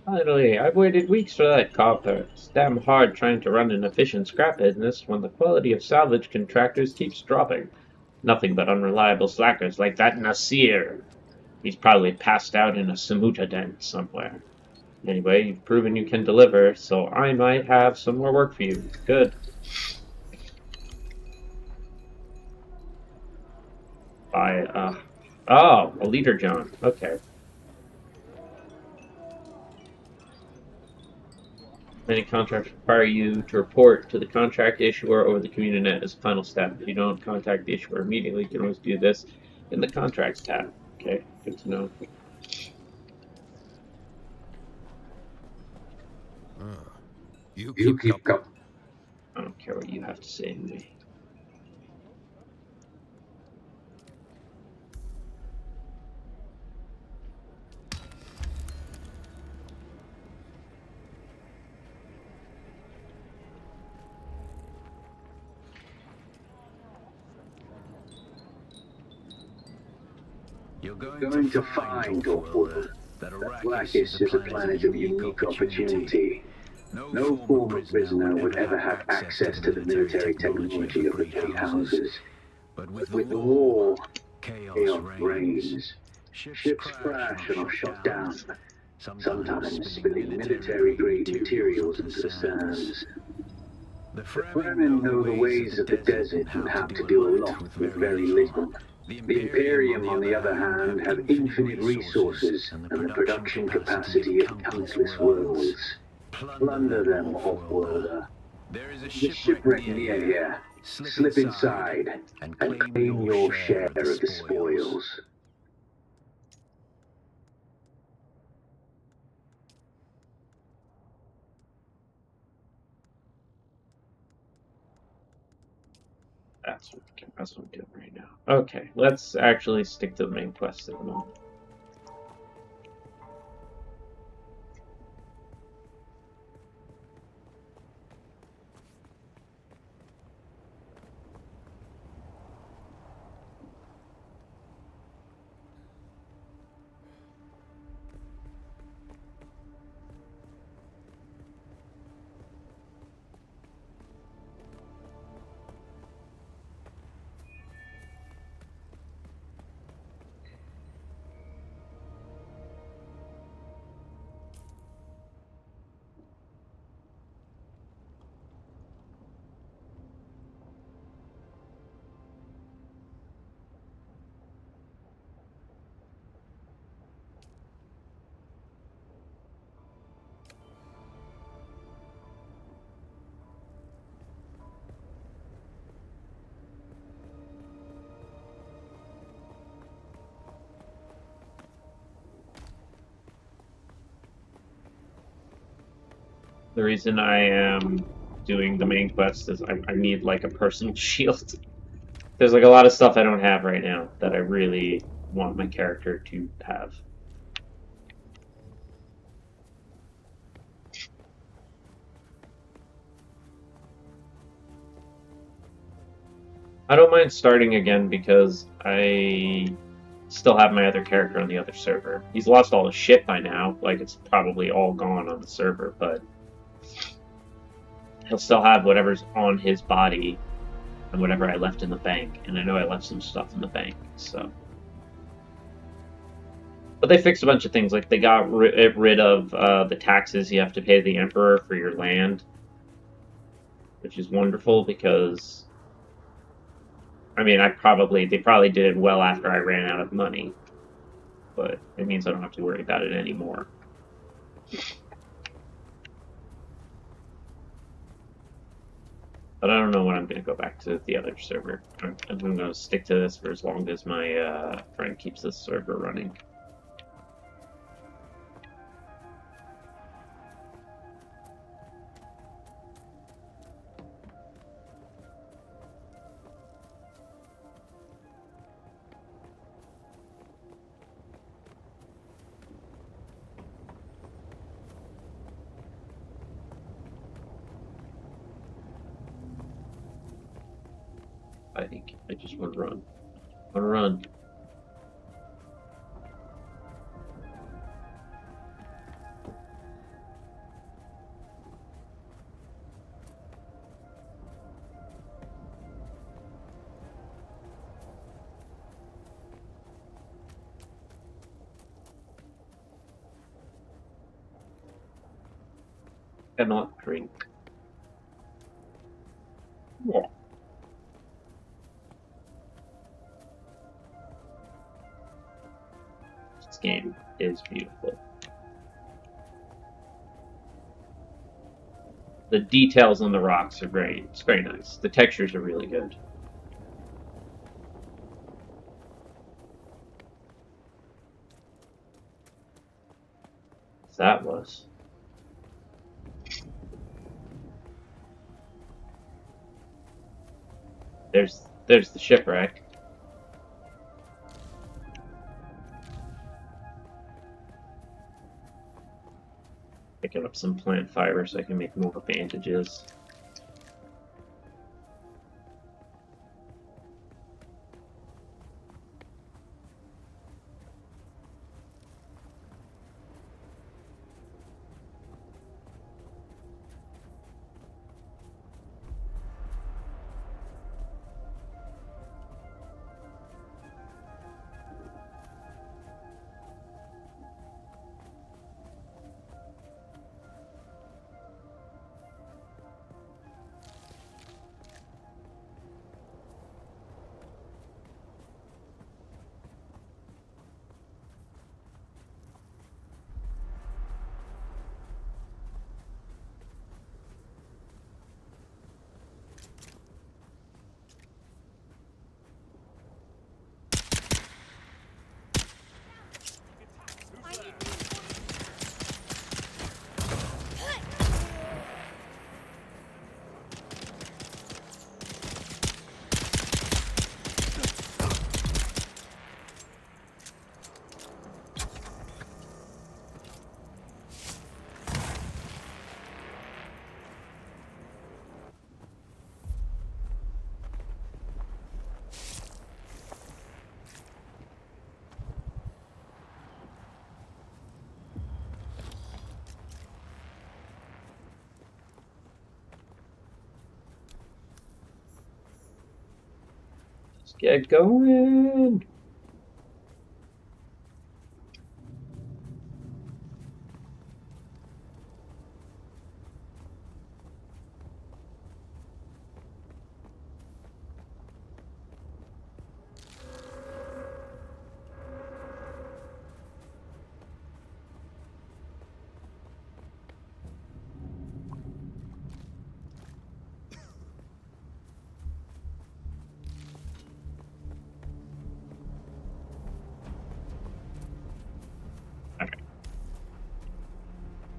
Finally, I've waited weeks for that copper. It's damn hard trying to run an efficient scrap business when the quality of salvage contractors keeps dropping. Nothing but unreliable slackers like that Nasir. He's probably passed out in a Samuta den somewhere. Anyway, you've proven you can deliver, so I might have some more work for you. Good. Oh, a leader, John. Okay. Many contracts require you to report to the contract issuer over the community net as a final step. If you don't contact the issuer immediately, you can always do this in the contracts tab. Okay, good to know. You keep up. I don't care what you have to say to me. You're Going to find, Off-World, that Arrakis is a planet of unique opportunity. No former prisoner would ever have access to the military technology of the Great Houses. But with the war, chaos reigns. Ships crash and are shot down, sometimes spilling military-grade materials into the sands. The Fremen know the ways of the desert and have to do a lot with very little. The Imperium, on the other hand, have infinite resources and the production capacity of countless worlds. Plunder them, Off-Worlder. There is a shipwreck near here. Slip inside and claim your share of the spoils. That's what I'm doing right now. Okay, let's actually stick to the main quest at the moment. The reason I am doing the main quest is I need like a personal shield. There's like a lot of stuff I don't have right now that I really want my character to have. I don't mind starting again because I still have my other character on the other server. He's lost all his shit by now. Like, it's probably all gone on the server, but he'll still have whatever's on his body and whatever I left in the bank. And I know I left some stuff in the bank, so. But they fixed a bunch of things. Like, they got rid of the taxes you have to pay the Emperor for your land, which is wonderful because, I mean, they probably did it well after I ran out of money, but it means I don't have to worry about it anymore. But I don't know when I'm going to go back to the other server. I'm going to stick to this for as long as my friend keeps this server running. I think I just want to run. I want to run. Cannot drink. Yeah. This game is beautiful. The details on the rocks are great. It's very nice. The textures are really good. That was. There's the shipwreck. Picking up some plant fiber so I can make more bandages. Let's get going.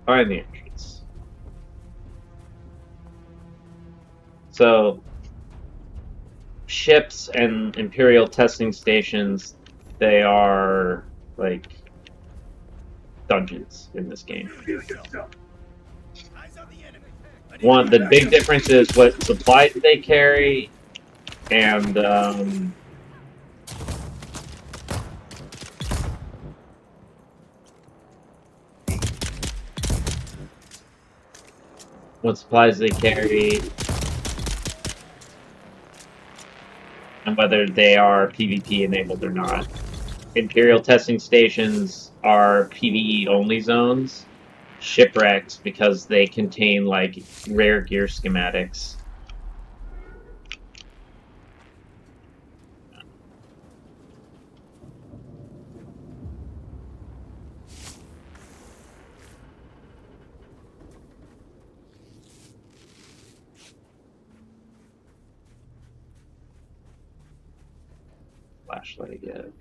Find the entrance. So, ships and Imperial testing stations, they are like dungeons in this game. The big difference is what supplies they carry And what supplies they carry, and whether they are PvP enabled or not. Imperial testing stations are PvE only zones. Shipwrecks because they contain like rare gear schematics. Flashlight again.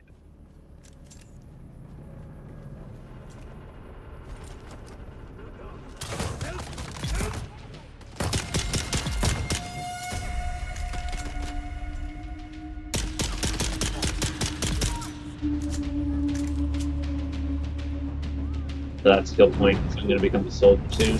That skill point, so I'm going to become a soldier soon.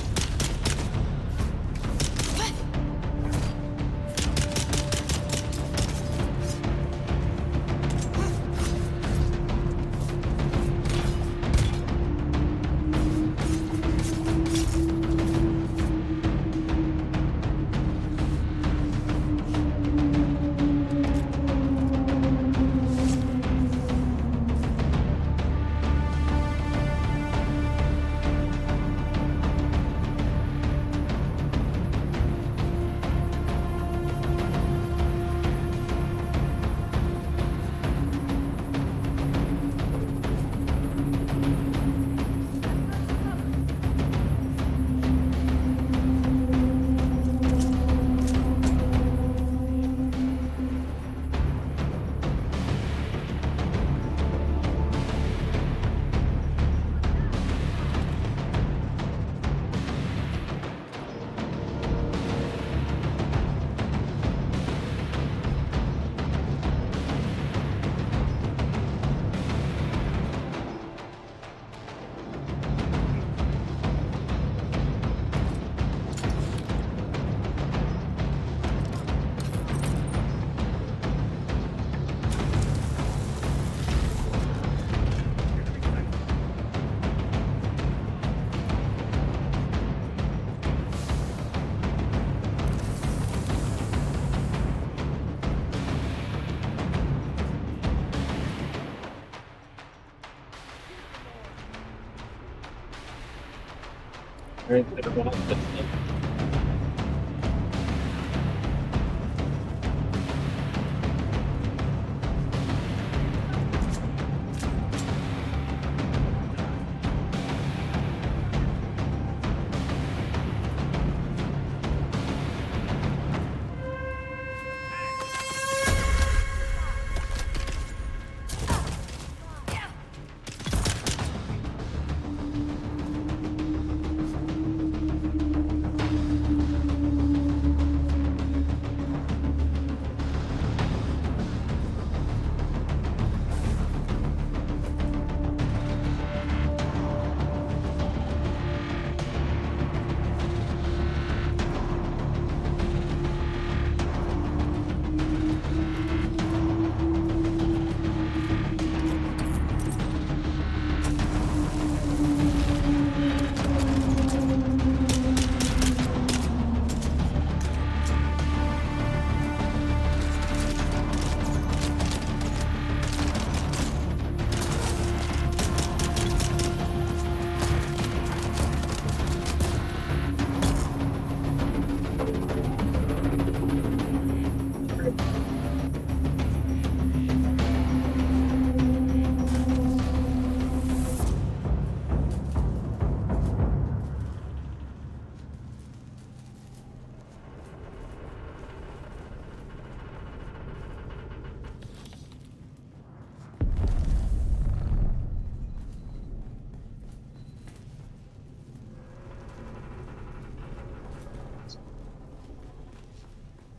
Alright, better go off this stuff.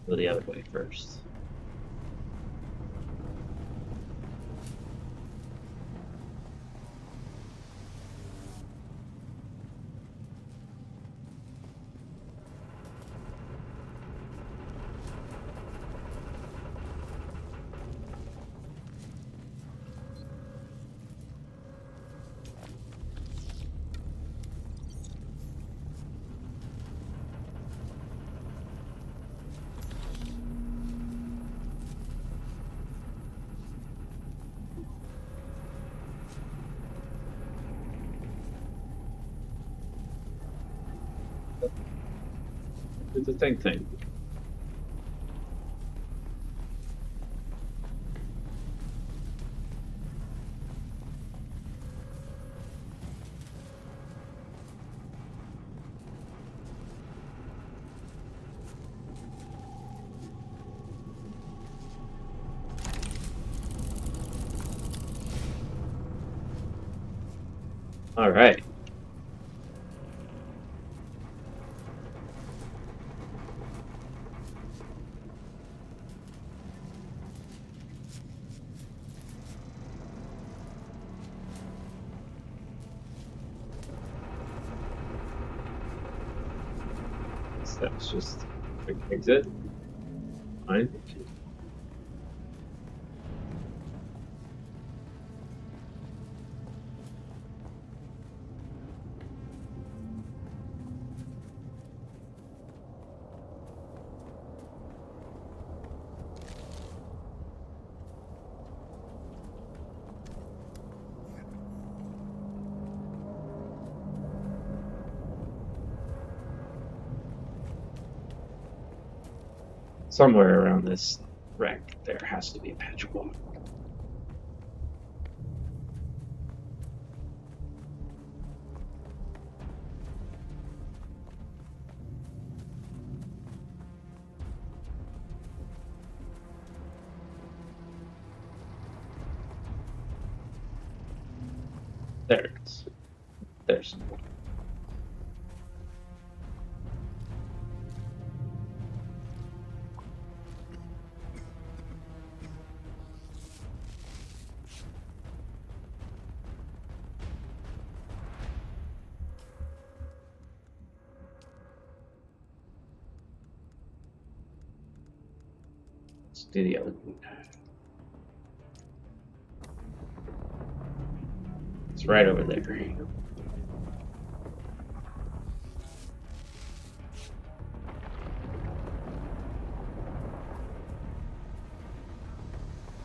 Go the other way first. It's the same thing. All right. So that's just a quick exit. Fine. Somewhere around this wreck, there has to be a patch of water. There it is. There's some water. Let's do the other one. It's right over there.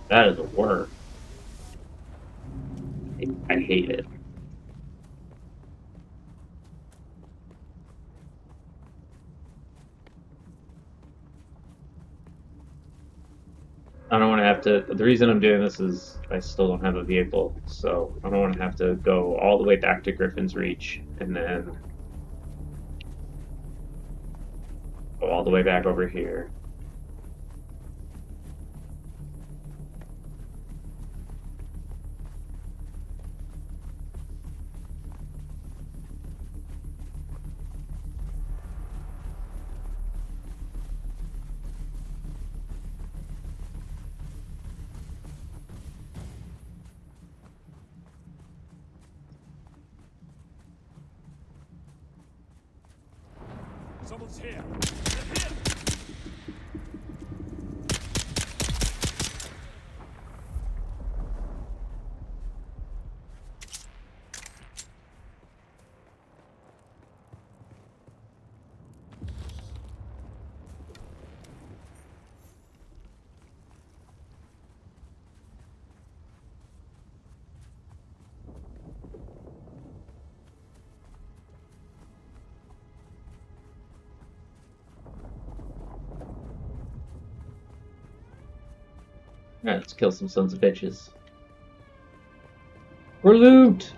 That is a worm. I hate it. I don't want to have to. The reason I'm doing this is I still don't have a vehicle, so I don't want to have to go all the way back to Griffin's Reach and then go all the way back over here. Someone's here. Alright, let's kill some sons of bitches. For loot!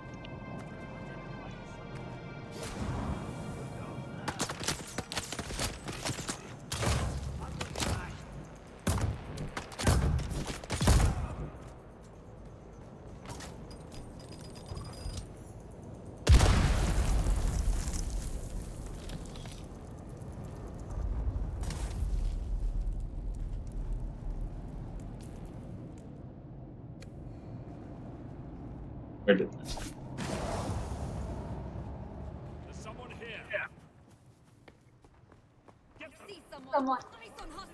Where did this? There's someone here. Get them. See someone. Eyes on hostile.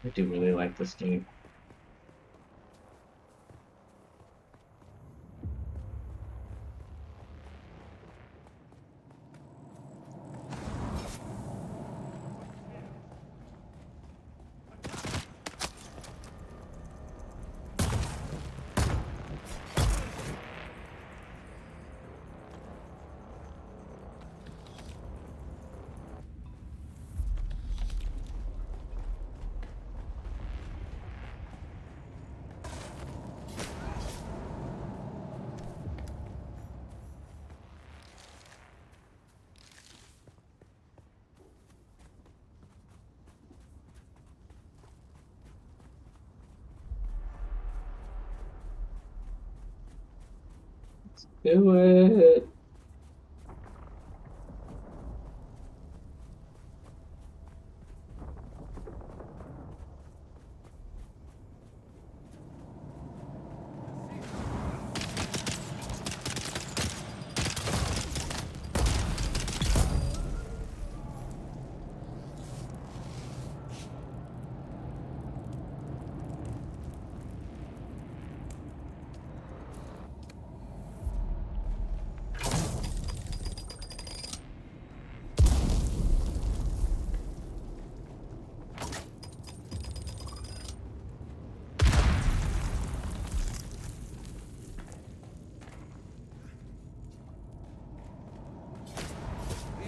I do really like this game. Do it.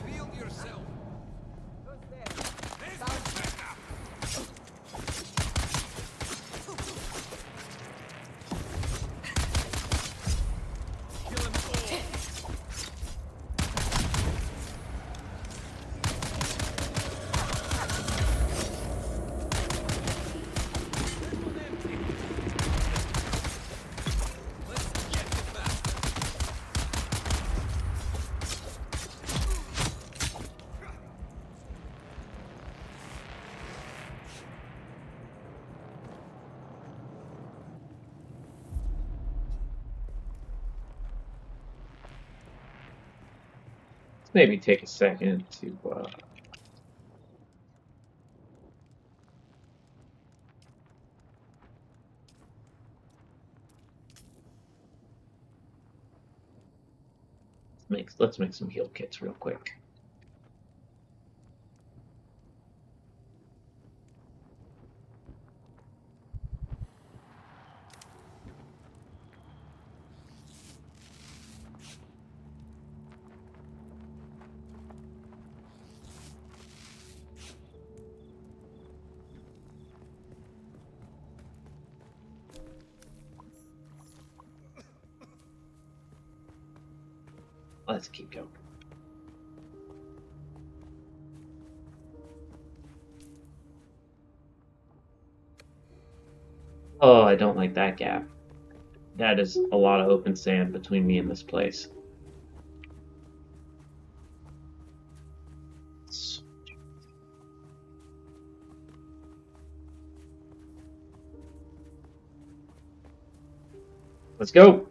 Reveal yourself. Kill him all. Let's get it back. Let's maybe take a second to let's make some heal kits real quick. Let's keep going. Oh, I don't like that gap. That is a lot of open sand between me and this place. Let's go.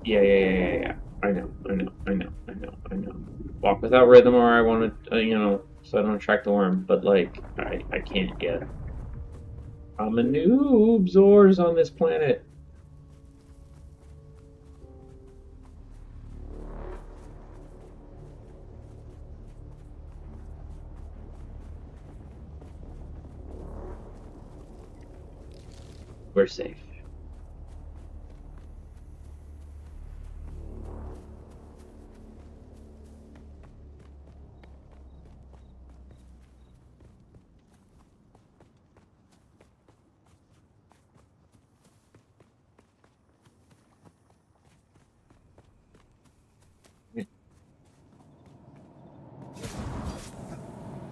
Yeah. I know. Walk without rhythm, or I want to, so I don't attract the worm. But like, I can't yet. I'm a noob, Zors, on this planet. We're safe.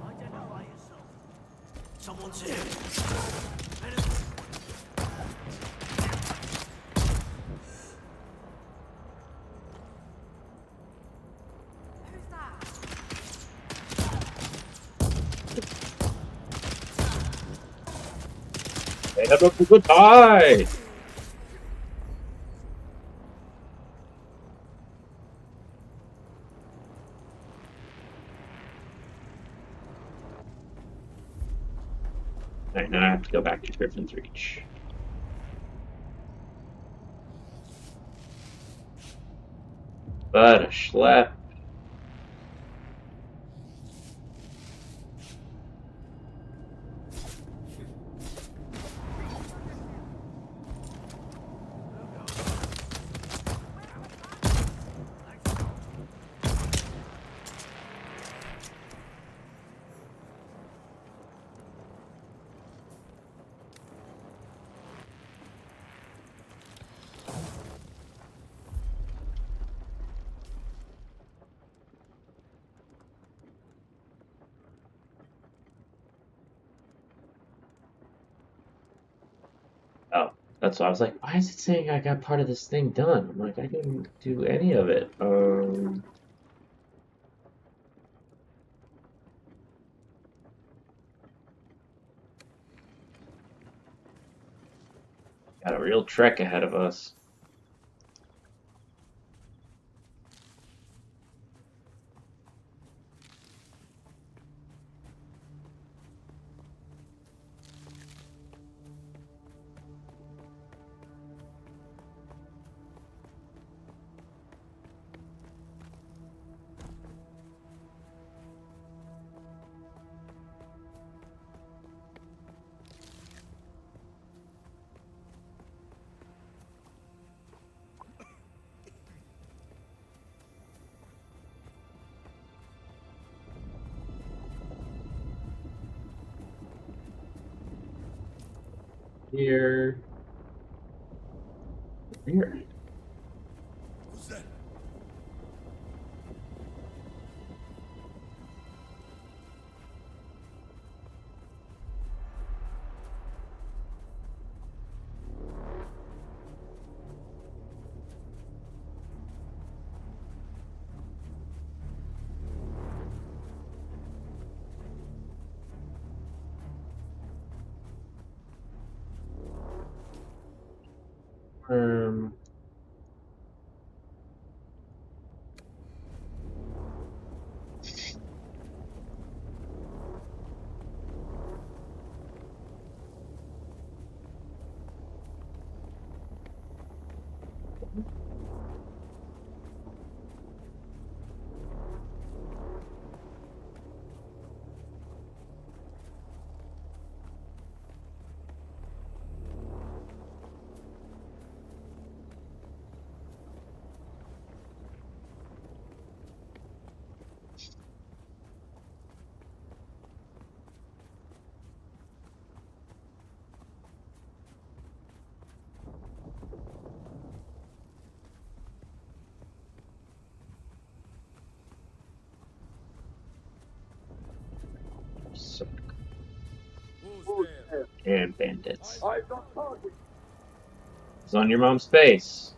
Identify yourself. Someone's here. They have a good die. Alright, now I have to go back to Griffin's Reach. But a schlep. Oh, that's why I was like, why is it saying I got part of this thing done? I'm like, I didn't do any of it. Got a real trek ahead of us. Here. Here. Who's that? Um. Who's there? And bandits. I've got target. It's on your mom's face.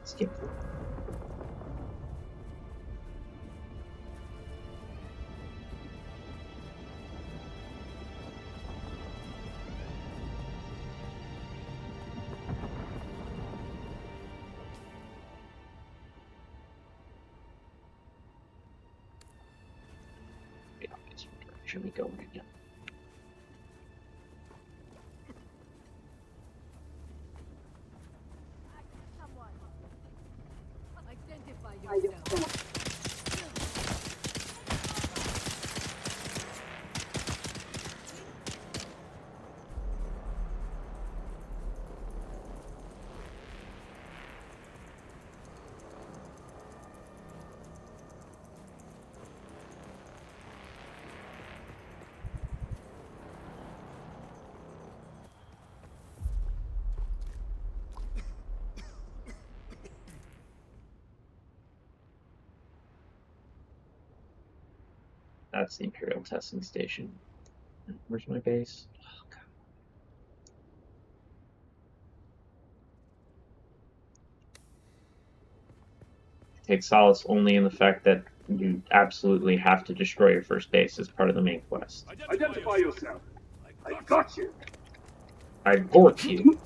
Skip. actually going again. Identify yourself. That's the Imperial testing station. Where's my base? Oh, God. Take solace only in the fact that you absolutely have to destroy your first base as part of the main quest. Identify yourself. I got you. I gork you.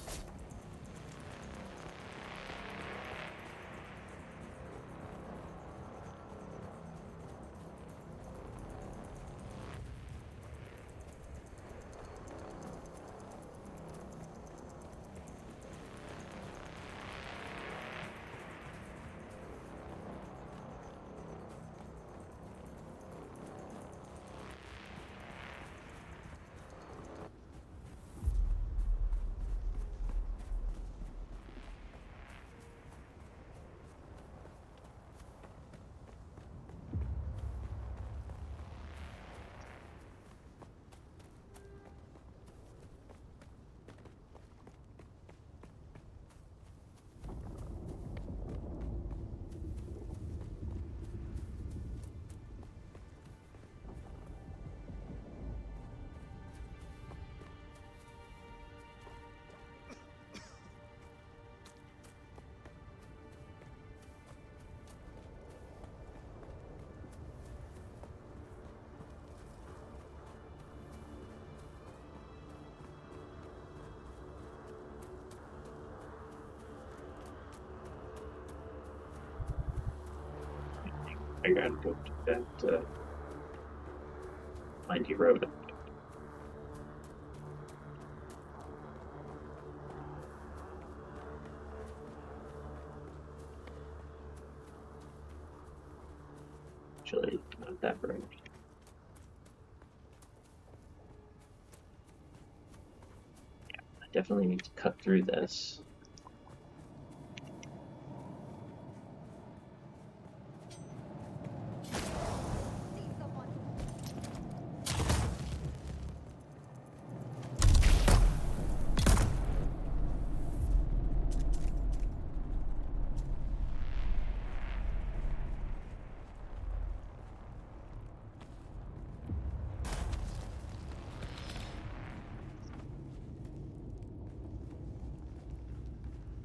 I gotta go to that windy road. Actually, not that road. Yeah, I definitely need to cut through this.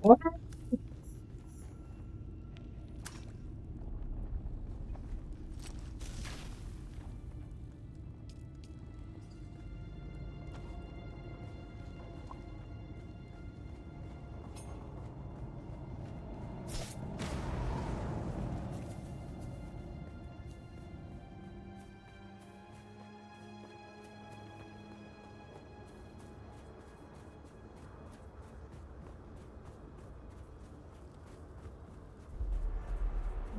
What?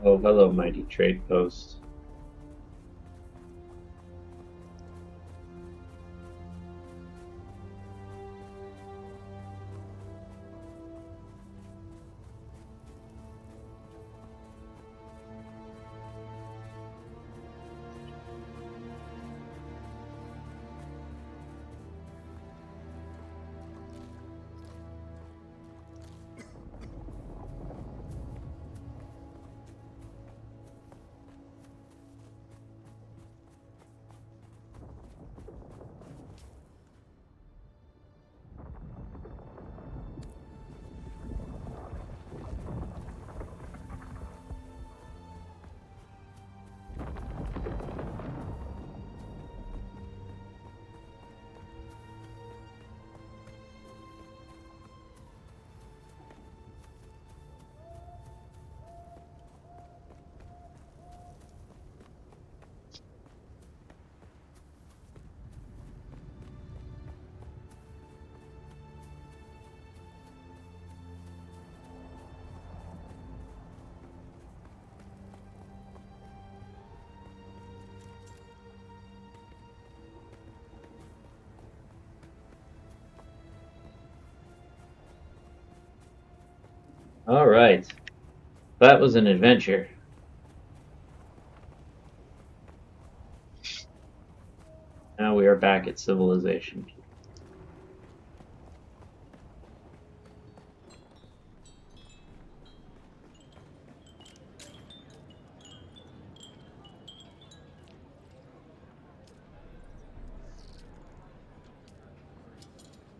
Oh, hello, mighty trade post. Alright. That was an adventure. Now we are back at civilization.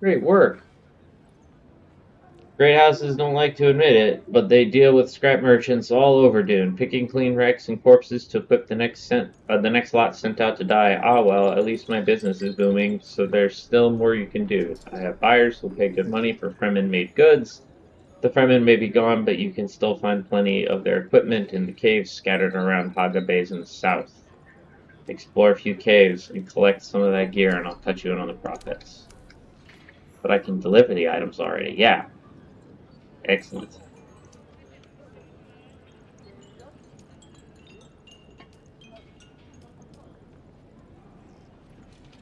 Great work. Great houses don't like to admit it, but they deal with scrap merchants all over Dune, picking clean wrecks and corpses to equip the next lot sent out to die. Ah well, at least my business is booming, so there's still more you can do. I have buyers who'll pay good money for Fremen-made goods. The Fremen may be gone, but you can still find plenty of their equipment in the caves scattered around Haga Bays in the south. Explore a few caves and collect some of that gear, and I'll cut you in on the profits. But I can deliver the items already. Yeah. Excellent.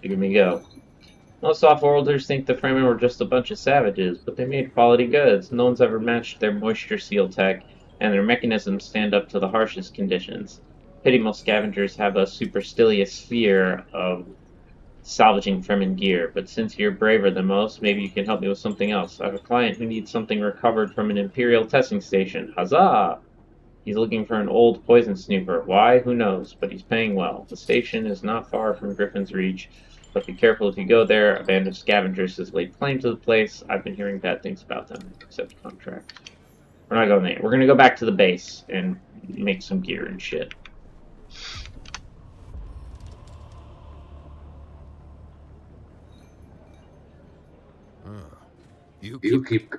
Look at me go. Most off-worlders think the Fremen were just a bunch of savages, but they made quality goods. No one's ever matched their moisture seal tech, and their mechanisms stand up to the harshest conditions. Pity most scavengers have a superstitious fear of salvaging Fremen gear, but since you're braver than most, maybe you can help me with something else. I have a client who needs something recovered from an Imperial testing station. Huzzah! He's looking for an old poison snooper. Why? Who knows? But he's paying well. The station is not far from Griffin's Reach, but be careful if you go there. A band of scavengers has laid claim to the place. I've been hearing bad things about them. Accept contract. We're not going there. We're gonna go back to the base and make some gear and shit. You keep...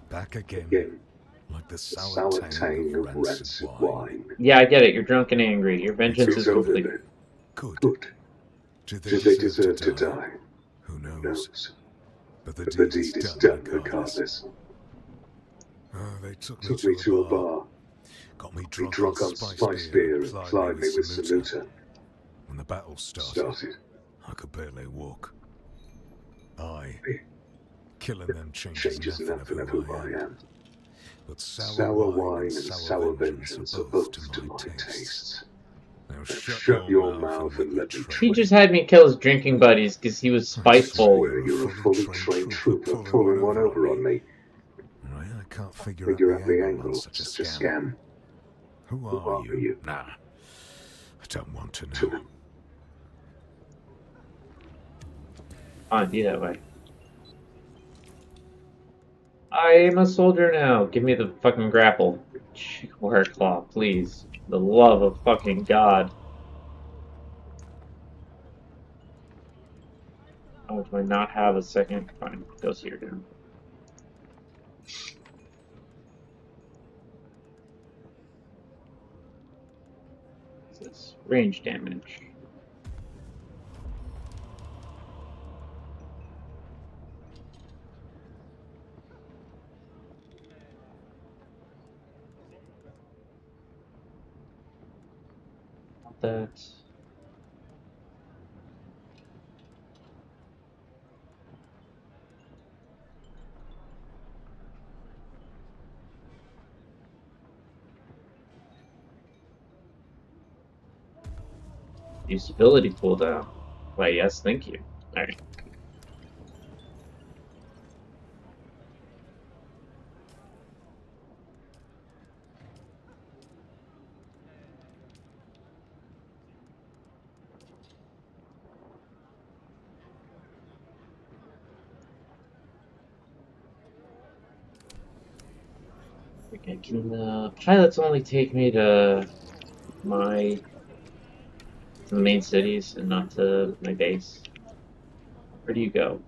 back again. Like the sour tang of rancid wine. Yeah, I get it. You're drunk and angry. Your vengeance is complete. Good. Do they deserve to die? Who knows? But the deed is done regardless. They took me to a bar. Got me drunk on spice beer and plied me with saluta. When the battle started, I could barely walk. Killing them changes nothing of who I am. But sour wine and sour vengeance are both to my tastes. Now shut your mouth and let me try. He just had me kill his drinking buddies because he was spiteful. You're a fully trained trooper pulling one over on me. I can't figure out the angle of such a scam. Who are you? Nah, I don't want to know. Fine, be that way. I am a soldier now. Give me the fucking grapple. Wire claw, please. The love of fucking God. Oh, do I not have a second? Fine, goes here now. What's this? Range damage. That. Usability cooldown. Why, yes, thank you. Alright. Okay, can the pilots only take me to the main cities and not to my base? Where do you go?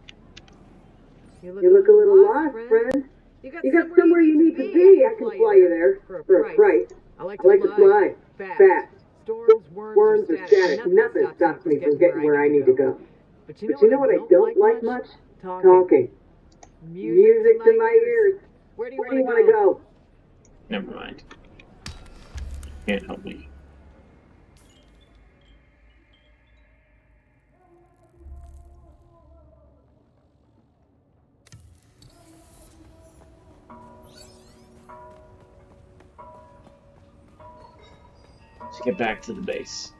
You look a little lost, friend. You got somewhere you need to be. I can fly you there for a price. I like to fly fast. Storms, worms, or static. Nothing stops me from getting where I need to go. But you know what I don't like much? Talking. Music to my ears. Where do you want to go? Never mind. Can't help me. Let's get back to the base.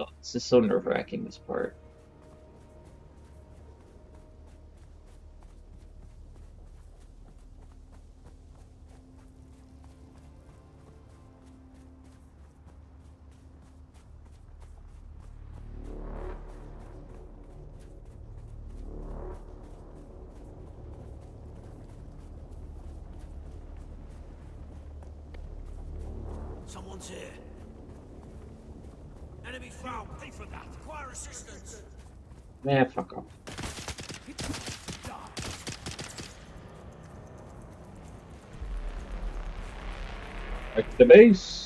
Oh, this is so nerve-wracking, this part. Someone's here. Enemy found. Pay for that. Require assistance. Man, fuck off. Back to the base.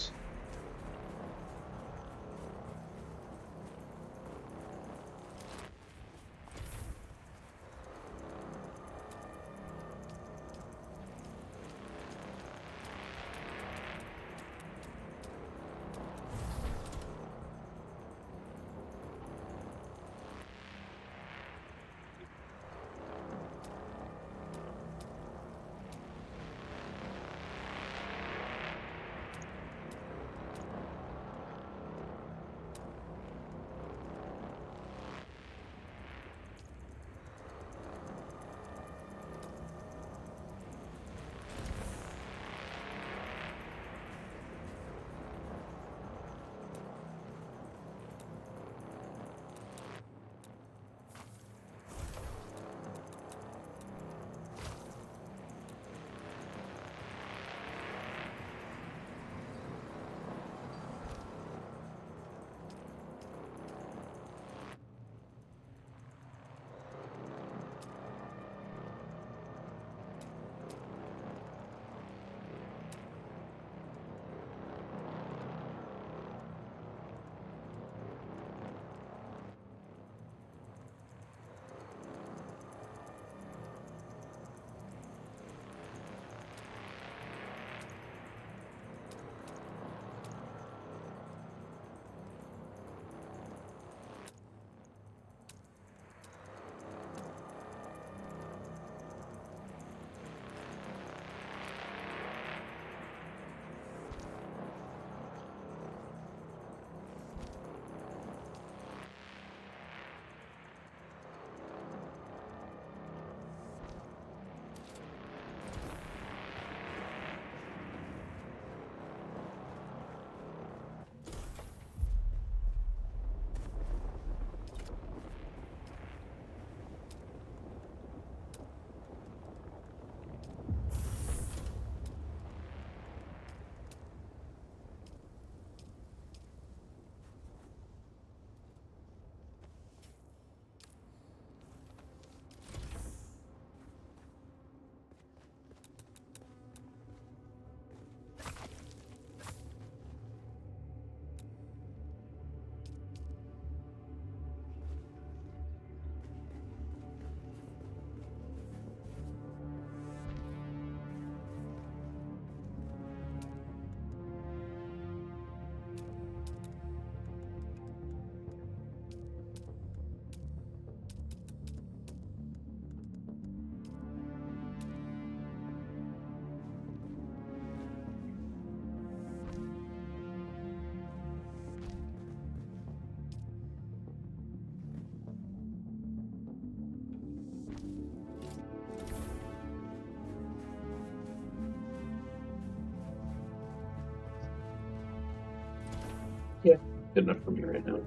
Yeah, good enough for me right now.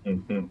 Mm-hmm.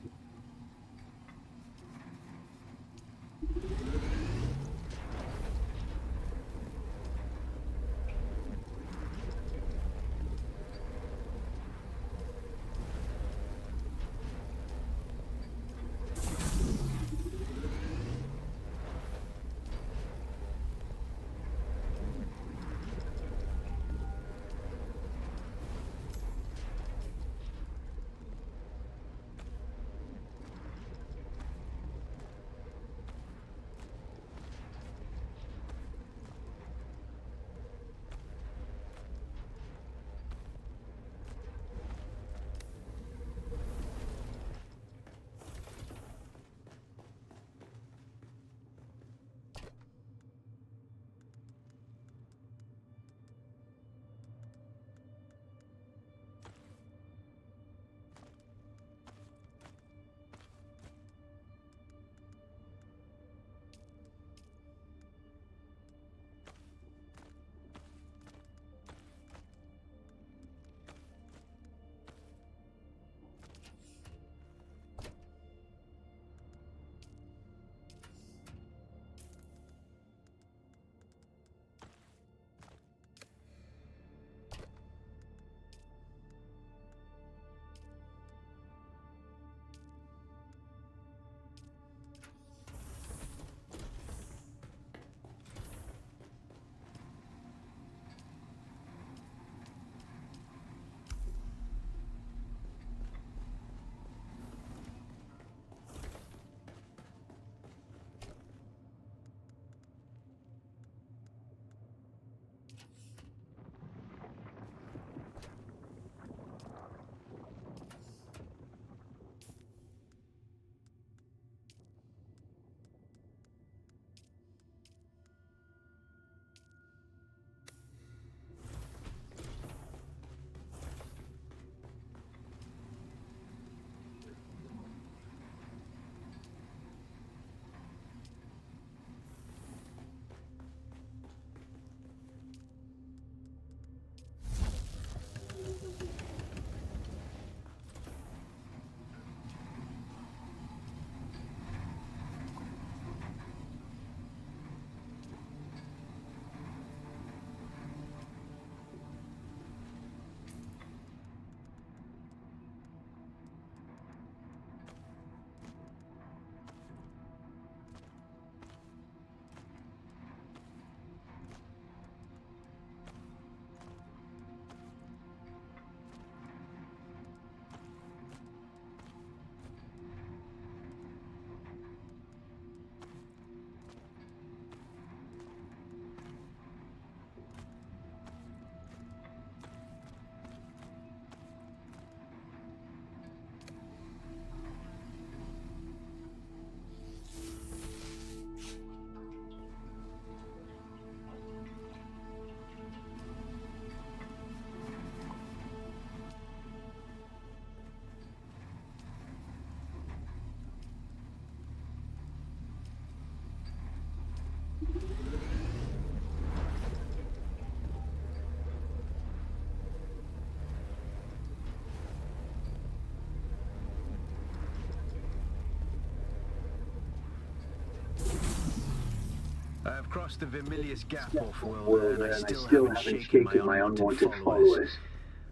crossed the Vermilius Gap off-world, and I still haven't shaken my unwanted followers.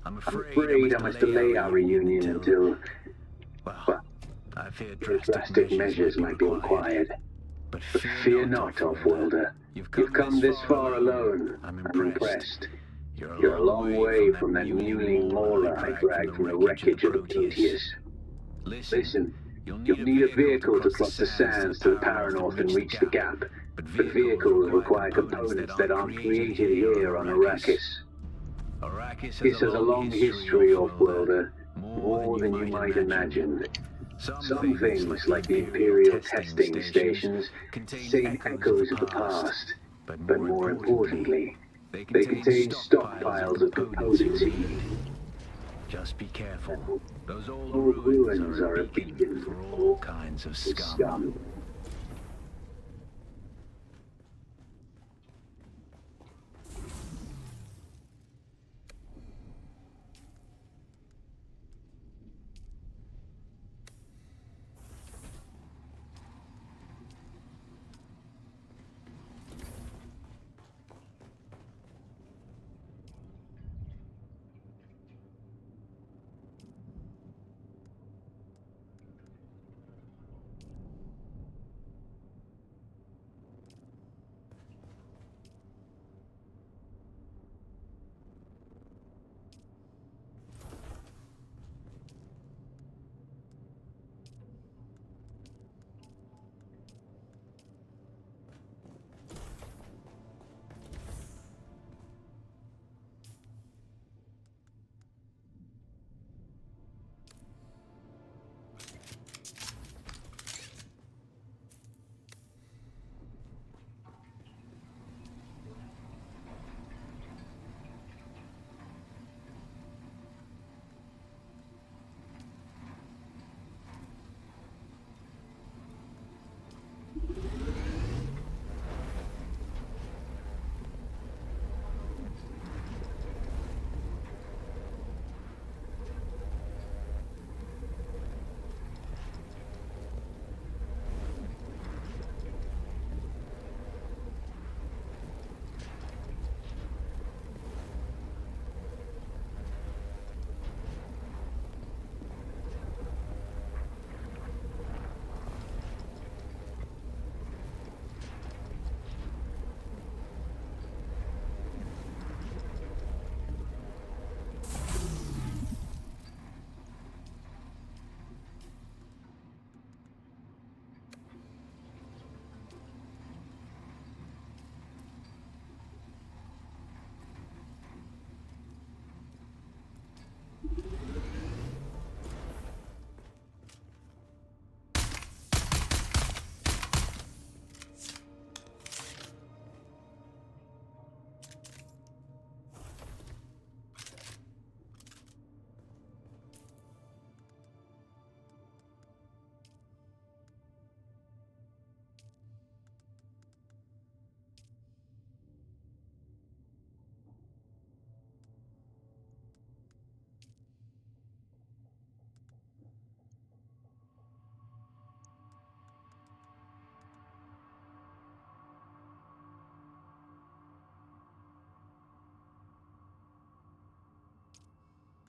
I'm afraid I must delay our reunion until, well, I fear drastic measures might be required. But Fear not, off-worlder. You've come this far alone. I'm impressed. You're a long way from that mewling mauler I dragged from the wreckage of the Proteus. Listen, you'll need a vehicle to cross the sands to the Paranorth and reach the gap. But vehicles require components that aren't created here on Arrakis. Arrakis has a long history, off-worlder, more than you might imagine. Some things, like the Imperial testing stations, contain echoes of the past, but more importantly, they contain stockpiles of components you need. Just be careful. Those old ruins are a beacon for all kinds of scum.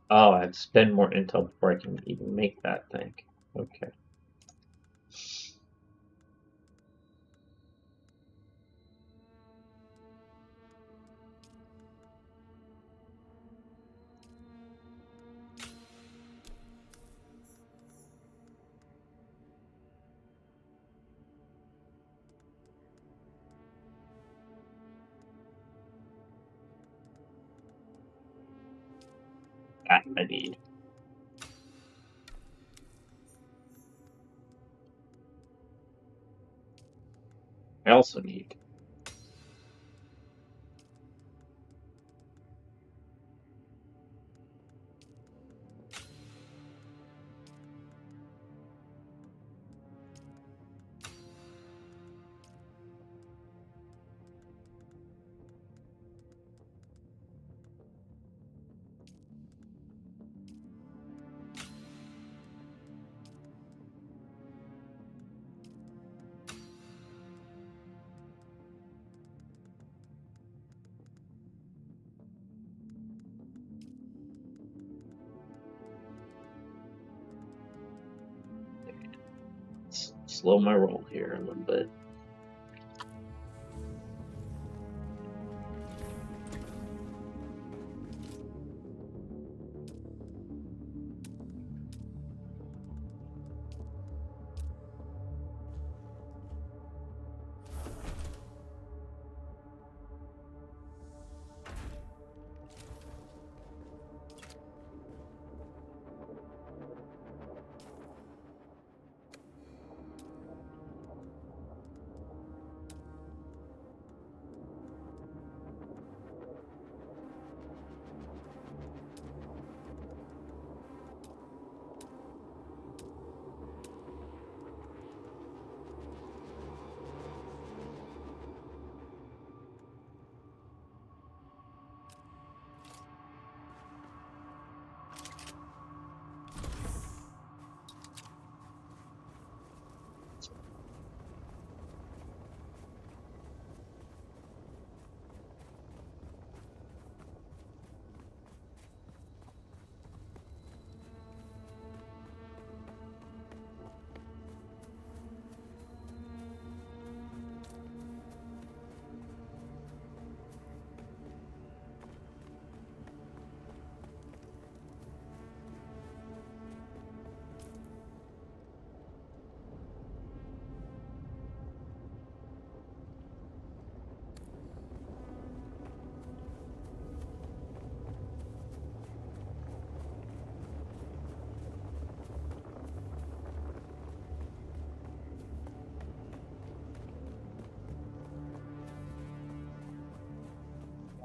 Oh, I have to spend more intel before I can even make that thing. Okay. That I need. I also need. slow my roll here a little bit.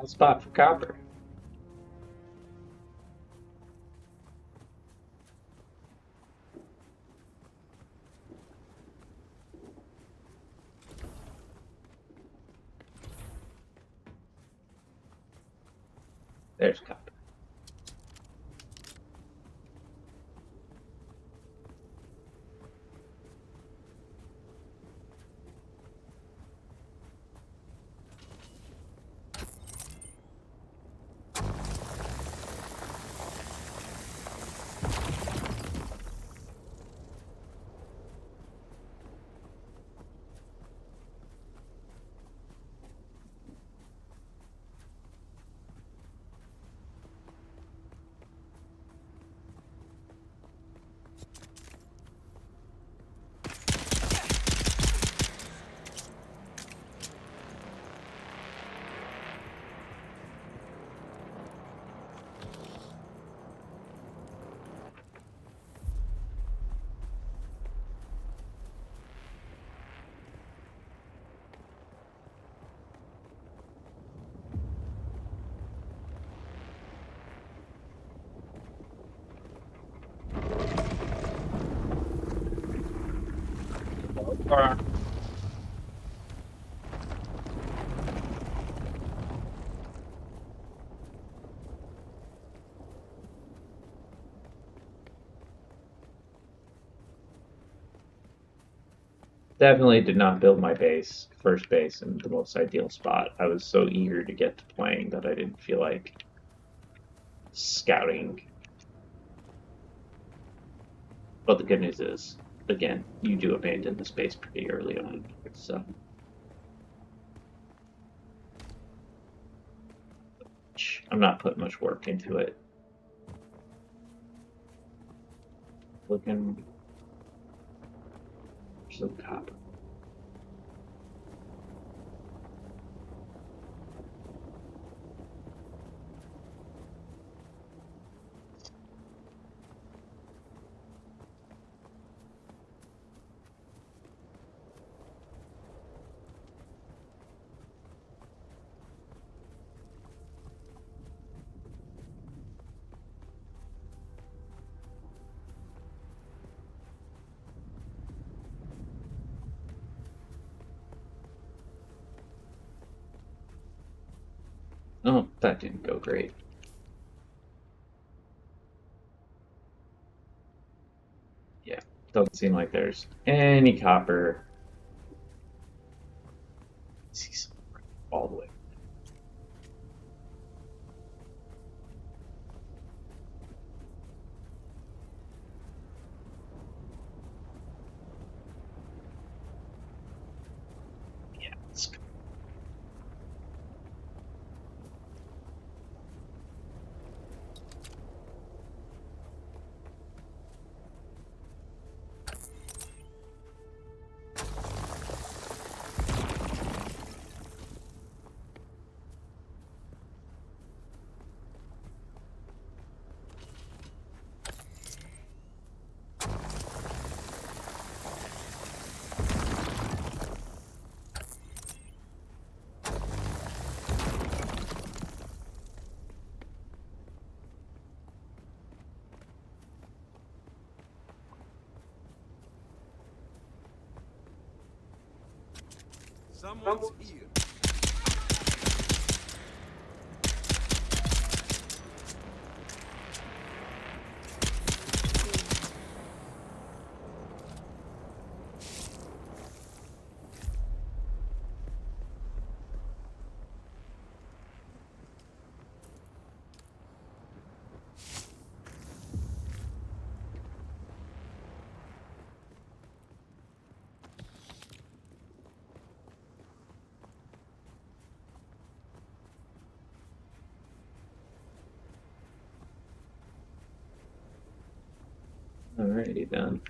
One spot for copper. There's copper. Definitely did not build my base, first base, in the most ideal spot. I was so eager to get to playing that I didn't feel like scouting. But the good news is, again, you do abandon the space pretty early on, so. I'm not putting much work into it. Looking for some copper. Oh, that didn't go great. Yeah, doesn't seem like there's any copper. I see some all the way. Someone's here. Alrighty then.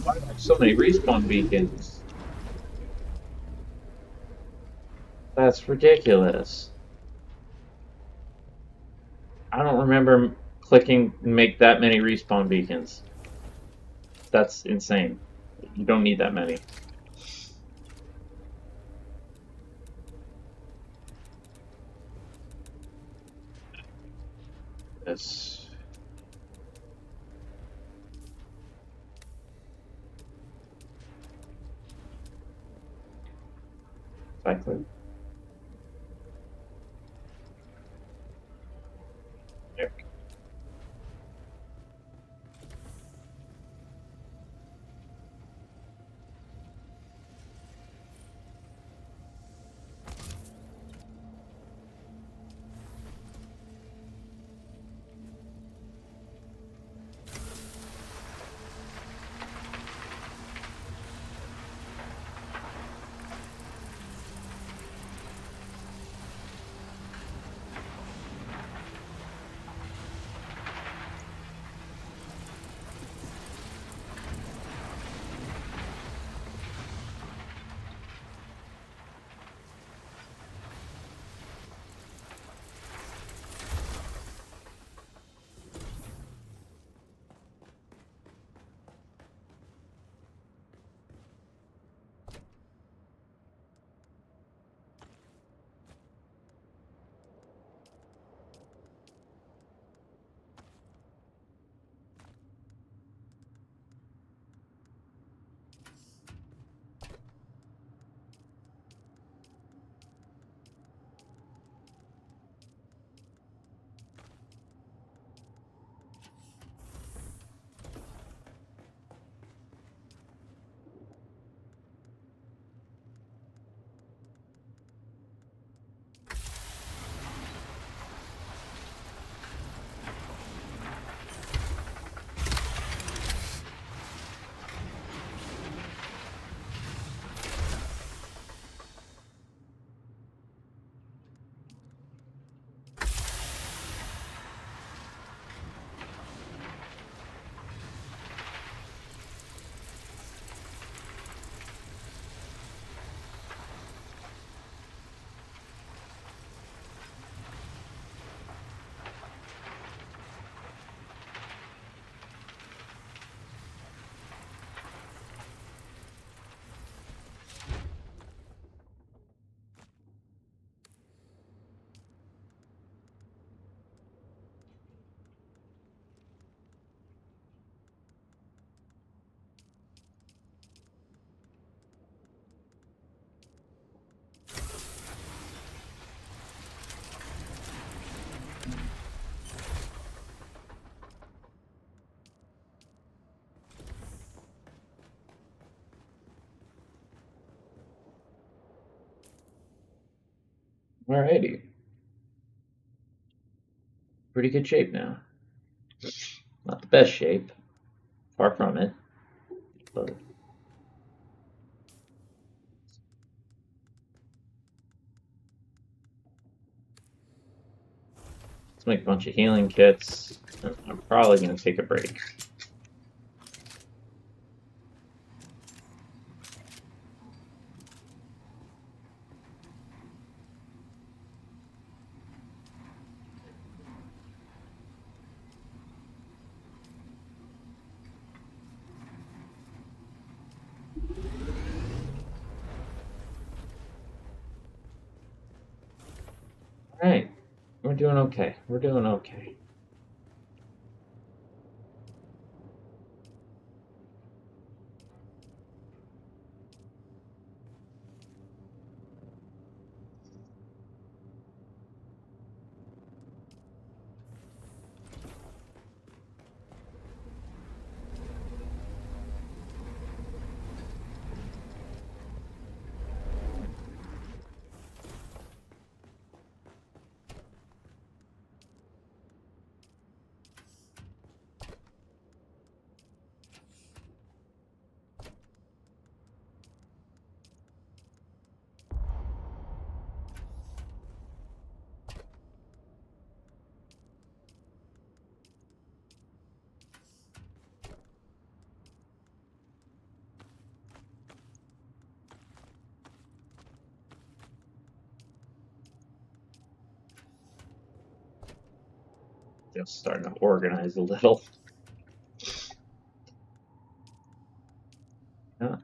Why are there so many respawn beacons? That's ridiculous. I don't remember clicking make that many respawn beacons. That's insane. You don't need that many. That's cycling. There. Alrighty. Pretty good shape now. Not the best shape. Far from it. But let's make a bunch of healing kits. I'm probably going to take a break. Alright. We're doing okay. We're doing okay. Just starting to organize a little. Yeah.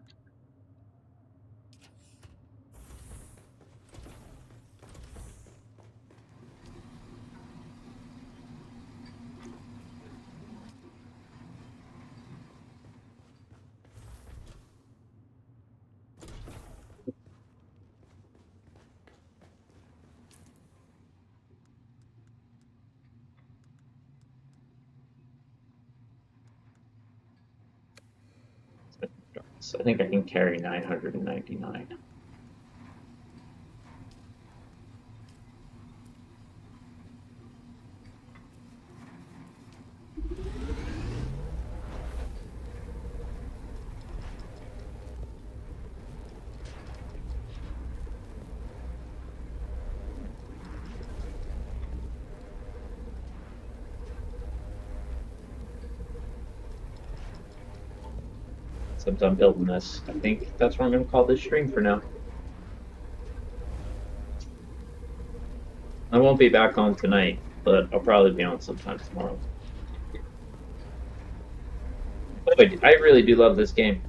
So I think I can carry 999. Since I'm building this, I think that's what I'm going to call this stream for now. I won't be back on tonight, but I'll probably be on sometime tomorrow. But I really do love this game.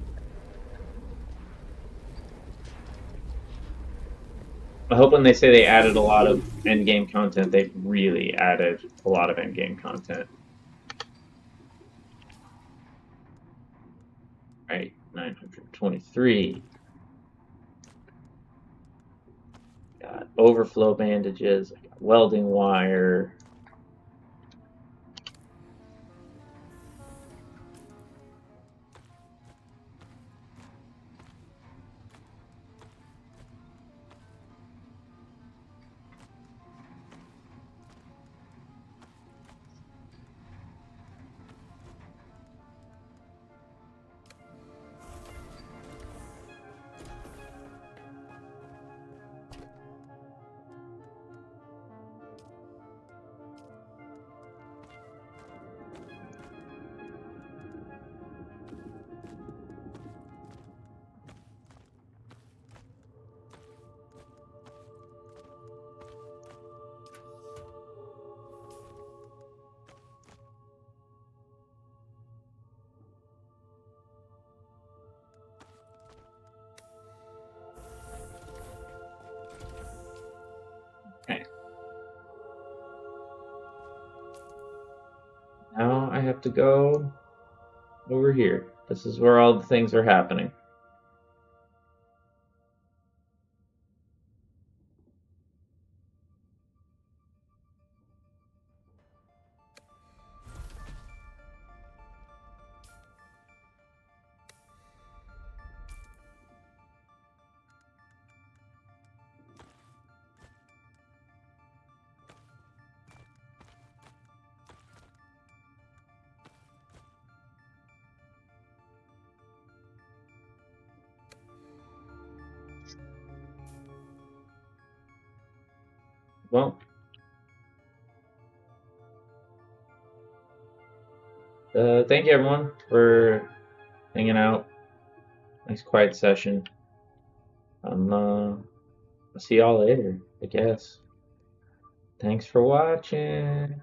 I hope when they say they added a lot of endgame content, they've really added a lot of endgame content. Right, 923. Got overflow bandages, I got welding wire. Okay. Now I have to go over here. This is where all the things are happening. well, thank you everyone for hanging out. Nice quiet session. I'll see y'all later, I guess. Thanks for watching.